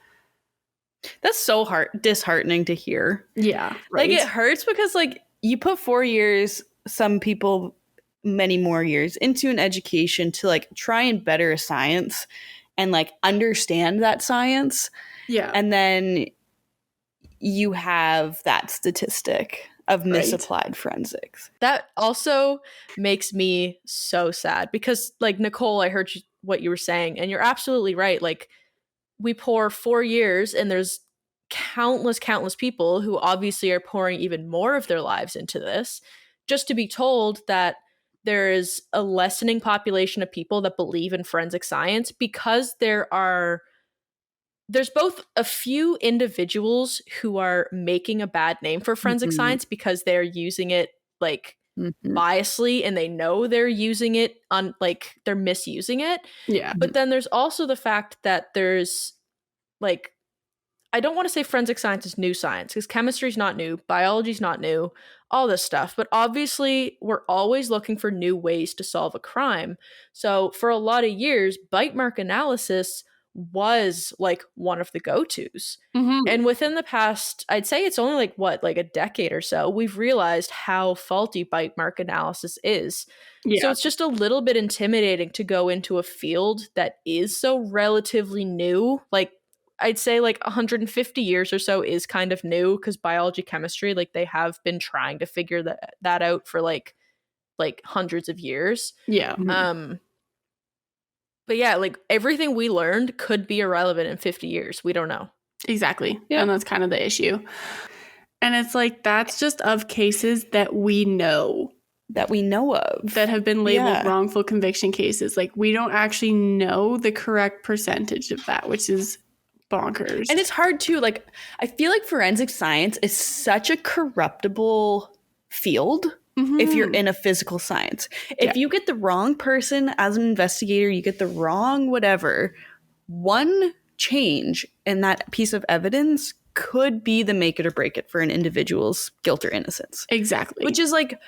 That's so disheartening to hear. Yeah. Right? Like it hurts because like you put 4 years, some people many more years into an education to like try and better a science and like understand that science. Yeah. And then you have that statistic of misapplied forensics. That also makes me so sad because like Nicole, I heard what you were saying and you're absolutely right. Like we pour 4 years and there's countless people who obviously are pouring even more of their lives into this just to be told that there is a lessening population of people that believe in forensic science because there's both a few individuals who are making a bad name for forensic science because they're using it like biasly and they know they're using it on like they're misusing it. Yeah. But then there's also the fact that there's like, I don't want to say forensic science is new science because chemistry's not new, biology's not new, all this stuff. But obviously, we're always looking for new ways to solve a crime. So for a lot of years, bite mark analysis was like one of the go-tos. Mm-hmm. And within the past, I'd say it's only like a decade or so, we've realized how faulty bite mark analysis is. So Yeah. it's just a little bit intimidating to go into a field that is so relatively new. Like I'd say like 150 years or so is kind of new, because biology, chemistry, like they have been trying to figure that out for like hundreds of years. Yeah. But yeah, like everything we learned could be irrelevant in 50 years. We don't know. Exactly. Yeah. And that's kind of the issue. And it's like, that's just of cases that we know of that have been labeled wrongful conviction cases. Like, we don't actually know the correct percentage of that, which is bonkers. And it's hard too. Like, I feel like forensic science is such a corruptible field. If you're in a physical science, if you get the wrong person as an investigator, you get the wrong whatever, one change in that piece of evidence could be the make it or break it for an individual's guilt or innocence. Exactly. Which is like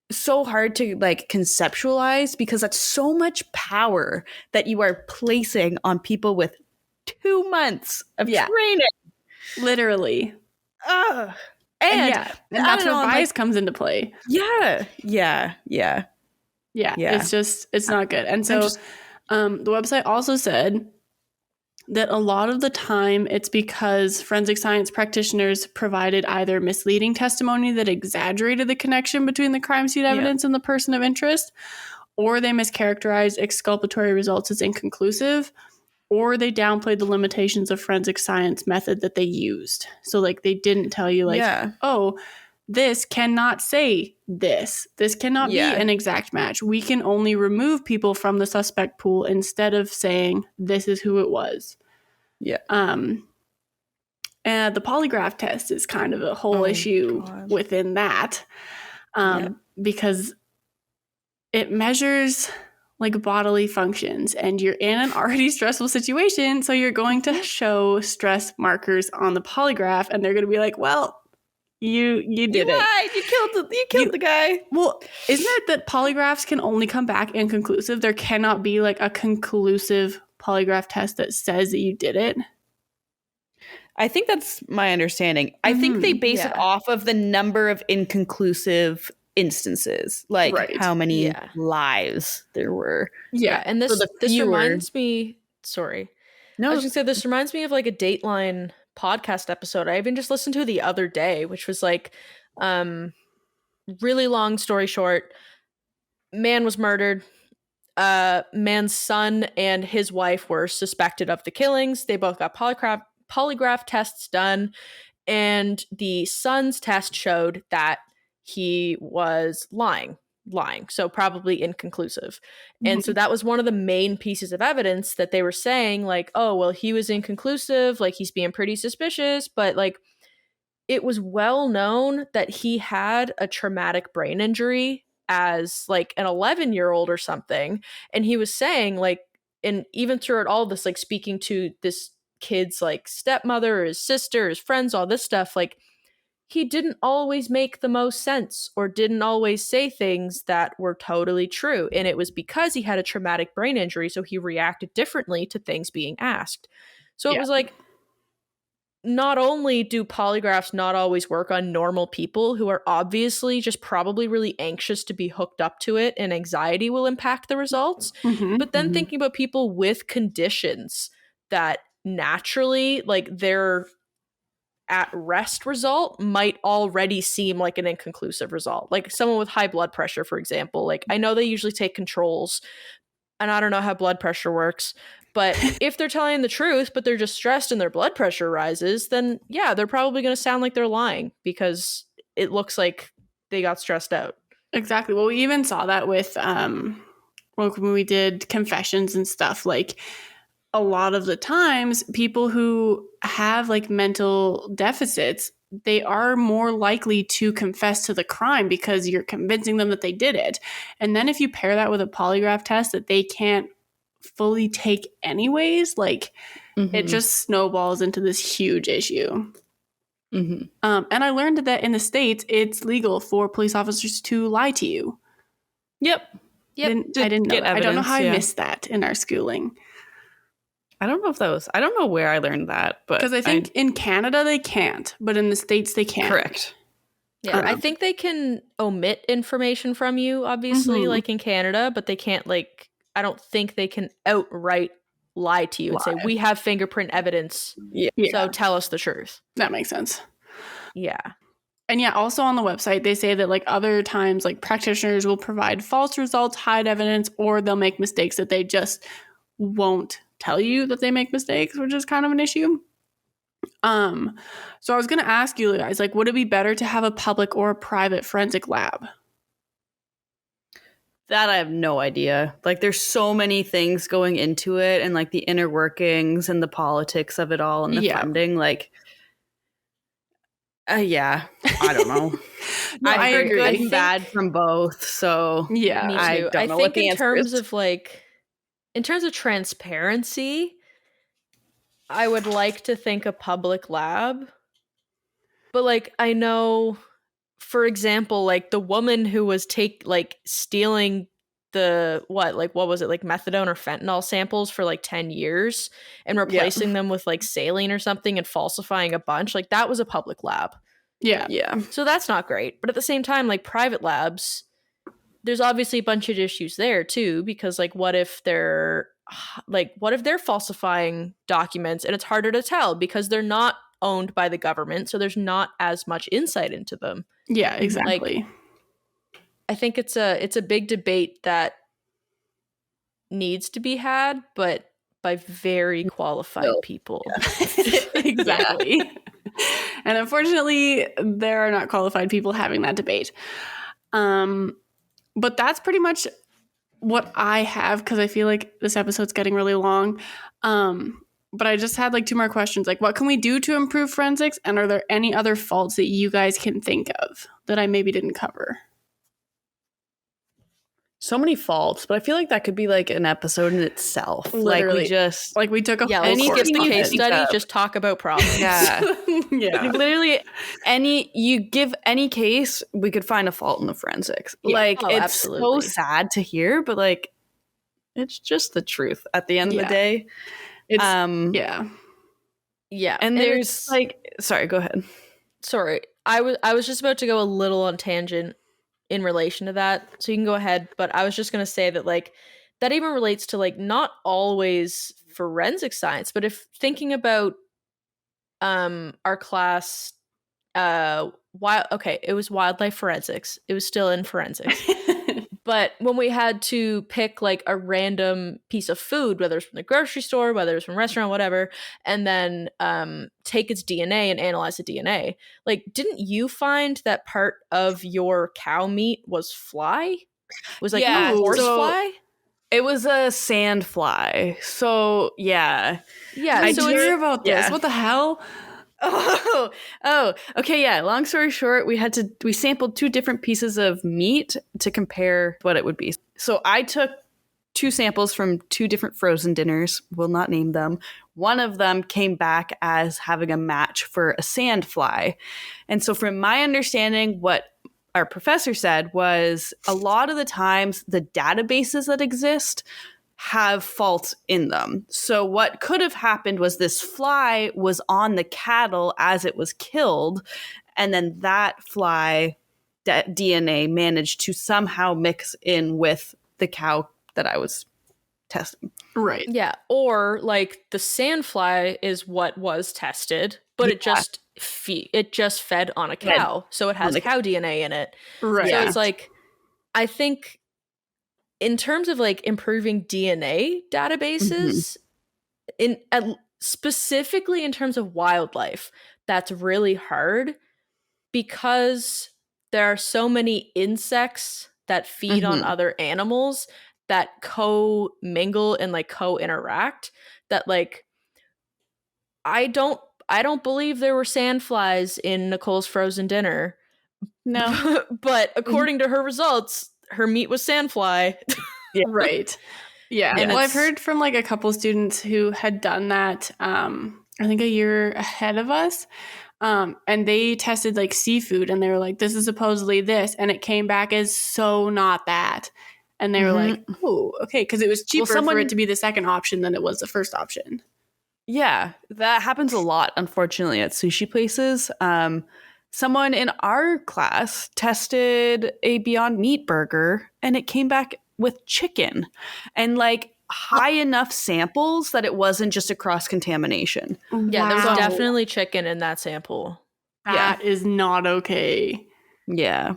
so hard to like conceptualize, because that's so much power that you are placing on people with 2 months of training. Literally. Ugh. And that's where bias comes into play. Yeah. It's not good. And so the website also said that a lot of the time it's because forensic science practitioners provided either misleading testimony that exaggerated the connection between the crime scene evidence and the person of interest, or they mischaracterized exculpatory results as inconclusive, or they downplayed the limitations of forensic science method that they used. So like they didn't tell you like, oh, this cannot say this. This cannot be an exact match. We can only remove people from the suspect pool instead of saying this is who it was. Yeah. And the polygraph test is kind of a whole issue within that. Because it measures like bodily functions, and you're in an already stressful situation, so you're going to show stress markers on the polygraph, and they're going to be like, well, you did it. You killed the guy. Well, isn't it that polygraphs can only come back inconclusive? There cannot be like a conclusive polygraph test that says that you did it. I think that's my understanding. I think they base it off of the number of inconclusive instances, like how many lives there were. And this reminds me, sorry, I was gonna say, this reminds me of like a Dateline podcast episode I even just listened to the other day, which was like really long story short, man was murdered, man's son and his wife were suspected of the killings. They both got polygraph tests done, and the son's test showed that he was lying, so probably inconclusive. And so that was one of the main pieces of evidence that they were saying, like, oh, well, he was inconclusive, like he's being pretty suspicious, but like it was well known that he had a traumatic brain injury as like an 11-year-old or something. And he was saying like, and even throughout all this, like speaking to this kid's like stepmother or his sister, his friends, all this stuff, like he didn't always make the most sense or didn't always say things that were totally true. And it was because he had a traumatic brain injury, so he reacted differently to things being asked. So it was like, not only do polygraphs not always work on normal people who are obviously just probably really anxious to be hooked up to it, and anxiety will impact the results, but then thinking about people with conditions that naturally, like their at rest result might already seem like an inconclusive result. Like someone with high blood pressure, for example, like I know they usually take controls, and I don't know how blood pressure works, but if they're telling the truth, but they're just stressed and their blood pressure rises, then yeah, they're probably going to sound like they're lying because it looks like they got stressed out. Exactly. Well, we even saw that with when we did confessions and stuff. Like a lot of the times, people who have like mental deficits, they are more likely to confess to the crime because you're convincing them that they did it. And then if you pair that with a polygraph test that they can't fully take anyways, like it just snowballs into this huge issue. And I learned that in the States, it's legal for police officers to lie to you. Yep. I didn't know that. I don't know how I missed that in our schooling. I don't know where I learned that, but Because I think in Canada they can't, but in the States they can. correct. Yeah, I think they can omit information from you, obviously, like in Canada, but they can't, like, I don't think they can outright lie to you and say, we have fingerprint evidence, so tell us the truth. That makes sense. Yeah. And yeah, also on the website, they say that like other times, like practitioners will provide false results, hide evidence, or they'll make mistakes that they just won't tell you that they make mistakes, which is kind of an issue. So I was going to ask you guys, like, would it be better to have a public or a private forensic lab? That I have no idea. Like, there's so many things going into it, and like the inner workings and the politics of it all and the funding. Like, I don't know. I heard agree. good and bad from both. So yeah, me too. I don't know think what the in answer terms is. of like, in terms of transparency, I would like to think a public lab. But like, I know, for example, like the woman who was stealing the what was it, like methadone or fentanyl samples for like 10 years and replacing them with like saline or something and falsifying a bunch, like that was a public lab. Yeah. So that's not great. But at the same time, like private labs, there's obviously a bunch of issues there too, because like what if they're falsifying documents and it's harder to tell because they're not owned by the government, so there's not as much insight into them. Yeah, exactly. Like, I think it's a big debate that needs to be had, but by very qualified people. Exactly. And unfortunately, there are not qualified people having that debate. But that's pretty much what I have, because I feel like this episode's getting really long. But I just had like 2 more questions. Like, what can we do to improve forensics? And are there any other faults that you guys can think of that I maybe didn't cover? So many faults, but I feel like that could be like an episode in itself. Literally. Like we took a whole let's course skip the on case it. study, just talk about problems. Yeah. Yeah. Literally you give any case, we could find a fault in the forensics. Yeah. Like, it's absolutely. so sad to hear, but like, it's just the truth at the end of the day. It's, Yeah. And there's like, sorry, go ahead. Sorry. I was just about to go a little on tangent in relation to that, so you can go ahead, but I was just going to say that like that even relates to like not always forensic science, but if thinking about our class it was wildlife forensics. It was still in forensics. But when we had to pick like a random piece of food, whether it's from the grocery store, whether it's from a restaurant, whatever, and then take its DNA and analyze the DNA, like, didn't you find that part of your cow meat was fly? Was like a horse fly? It was a sand fly. So yeah. Yeah. I so hear about this. yeah. What the hell? Oh, okay, yeah. Long story short, we sampled 2 different pieces of meat to compare what it would be. So I took 2 samples from 2 different frozen dinners, will not name them. One of them came back as having a match for a sand fly. And so from my understanding, what our professor said was a lot of the times the databases that exist have faults in them. So what could have happened was this fly was on the cattle as it was killed, and then that fly DNA managed to somehow mix in with the cow that I was testing. Right. Yeah. Or like the sandfly is what was tested, but it just fed on a cow, so it has cow DNA in it. Right. So it's like, I think in terms of like improving DNA databases, specifically in terms of wildlife, that's really hard because there are so many insects that feed on other animals that co-mingle and like co-interact that like I don't believe there were sandflies in Nicole's frozen dinner. No. But according to her results, her meat was sandfly. Yeah. Right. Yeah. And well, I've heard from like a couple students who had done that, I think a year ahead of us. And they tested like seafood and they were like, this is supposedly this. And it came back as so not that. And they were like, oh, okay. Because it was cheaper for it to be the second option than it was the first option. Yeah, that happens a lot, unfortunately, at sushi places. Someone in our class tested a Beyond Meat burger and it came back with chicken and like high enough samples that it wasn't just a cross contamination. Yeah, there was Wow. definitely chicken in that sample. That is not okay. Yeah.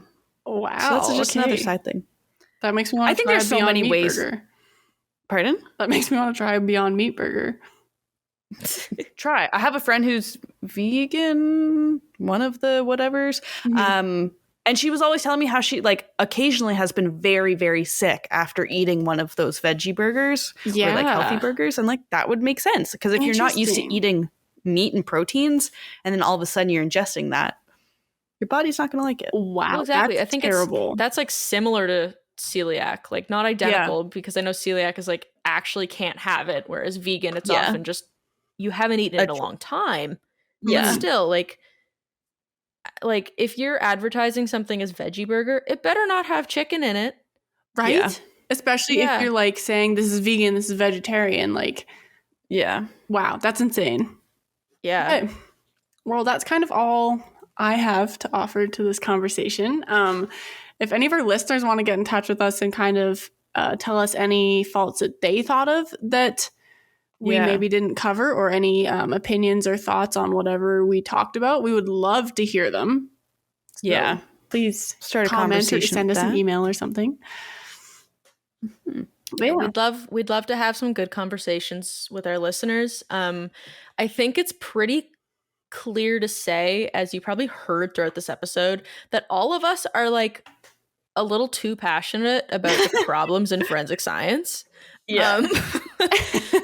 Wow. So that's just another okay. side thing. That makes me want to I think try there's a so Beyond many Meat ways. burger. Pardon? That makes me want to try a Beyond Meat burger. Try. I have a friend who's vegan, one of the whatevers. And she was always telling me how she like occasionally has been very, very sick after eating one of those veggie burgers or like healthy burgers. And like that would make sense because if you're not used to Interesting. eating meat and proteins and then all of a sudden you're ingesting that, your body's not going to like it. Wow. Well, exactly. That's I think terrible. that's like similar to celiac, like not identical because I know celiac is like actually can't have it, whereas vegan, it's often just you haven't eaten it in a long time. Yeah. But still, like if you're advertising something as veggie burger, it better not have chicken in it. Right? Yeah. Especially Yeah. if you're like saying this is vegan, this is vegetarian. Like, Yeah. wow, that's insane. Yeah. Okay. Well, that's kind of all I have to offer to this conversation. If any of our listeners want to get in touch with us and kind of tell us any faults that they thought of that we maybe didn't cover, or any opinions or thoughts on whatever we talked about, we would love to hear them. So please Start a comment or conversation send with us an that. email or something. But yeah. We'd love to have some good conversations with our listeners. I think it's pretty clear to say, as you probably heard throughout this episode, that all of us are like a little too passionate about the problems in forensic science.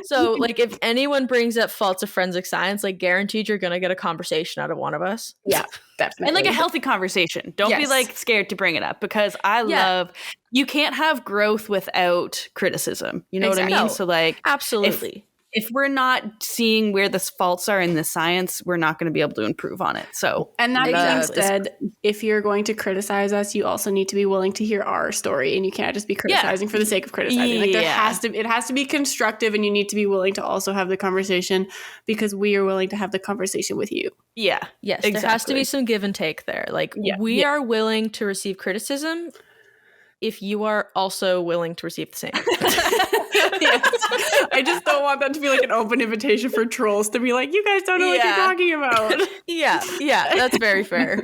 So like if anyone brings up faults of forensic science, like guaranteed you're gonna get a conversation out of one of us. Yeah, definitely. And like a healthy conversation. Don't be like scared to bring it up because I love you can't have growth without criticism. You know what I mean? So like absolutely. If we're not seeing where the faults are in the science, we're not going to be able to improve on it. So, and that being said, if you're going to criticize us, you also need to be willing to hear our story, and you can't just be criticizing for the sake of criticizing. Like it has to be constructive, and you need to be willing to also have the conversation because we are willing to have the conversation with you. Yeah. Yes. Exactly. There has to be some give and take there. Like we are willing to receive criticism if you are also willing to receive the same. I just don't want that to be like an open invitation for trolls to be like, you guys don't know what you're talking about. Yeah, that's very fair.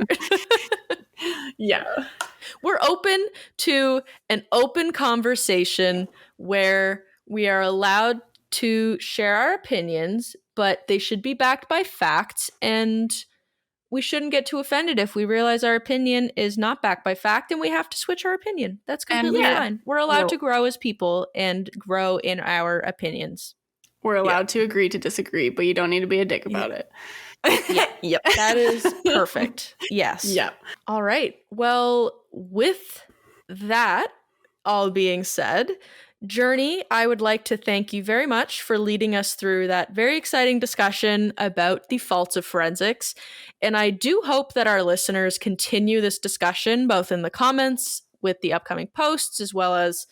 We're open to an open conversation where we are allowed to share our opinions, but they should be backed by facts, and we shouldn't get too offended if we realize our opinion is not backed by fact and we have to switch our opinion. That's completely fine. We're allowed to grow as people and grow in our opinions. We're allowed to agree to disagree, but you don't need to be a dick about it. That is perfect. Yes. All right. Well, with that all being said, Journey, I would like to thank you very much for leading us through that very exciting discussion about the faults of forensics. And I do hope that our listeners continue this discussion, both in the comments with the upcoming posts, as well as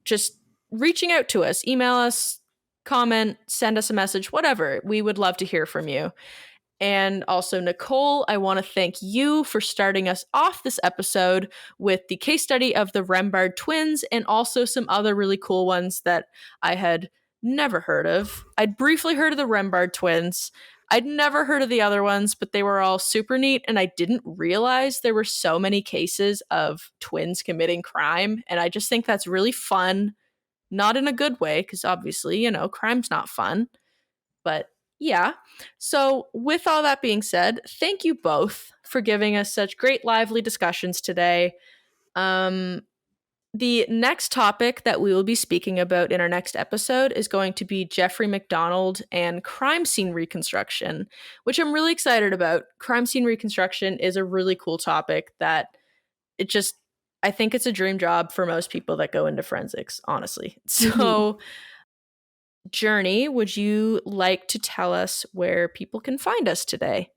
just reaching out to us, email us, comment, send us a message, whatever. We would love to hear from you. And also, Nicole, I want to thank you for starting us off this episode with the case study of the Nembhard twins and also some other really cool ones that I had never heard of. I'd briefly heard of the Nembhard twins. I'd never heard of the other ones, but they were all super neat, and I didn't realize there were so many cases of twins committing crime, and I just think that's really fun. Not in a good way, because obviously, crime's not fun, but yeah. So with all that being said, thank you both for giving us such great lively discussions today. The next topic that we will be speaking about in our next episode is going to be Jeffrey MacDonald and crime scene reconstruction, which I'm really excited about. Crime scene reconstruction is a really cool topic that I think it's a dream job for most people that go into forensics, honestly. So Journey, would you like to tell us where people can find us today?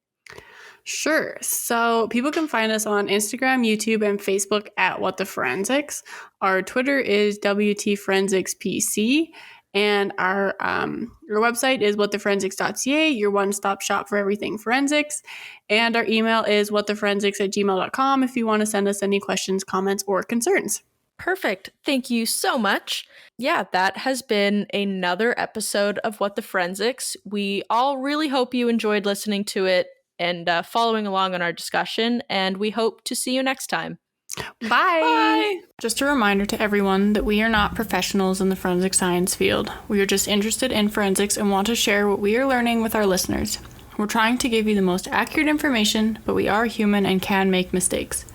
Sure. So people can find us on Instagram, YouTube, and Facebook at What the Forensics. Our Twitter is WT Forensics PC. And our website is whattheforensics.ca, your one-stop shop for everything forensics. And our email is whattheforensics@gmail.com if you want to send us any questions, comments, or concerns. Perfect. Thank you so much. Yeah, that has been another episode of What the Forensics. We all really hope you enjoyed listening to it and following along on our discussion, and we hope to see you next time. Bye. Bye. Just a reminder to everyone that we are not professionals in the forensic science field. We are just interested in forensics and want to share what we are learning with our listeners. We're trying to give you the most accurate information, but we are human and can make mistakes.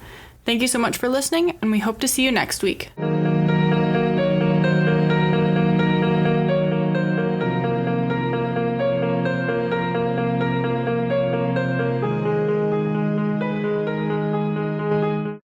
Thank you so much for listening, and we hope to see you next week.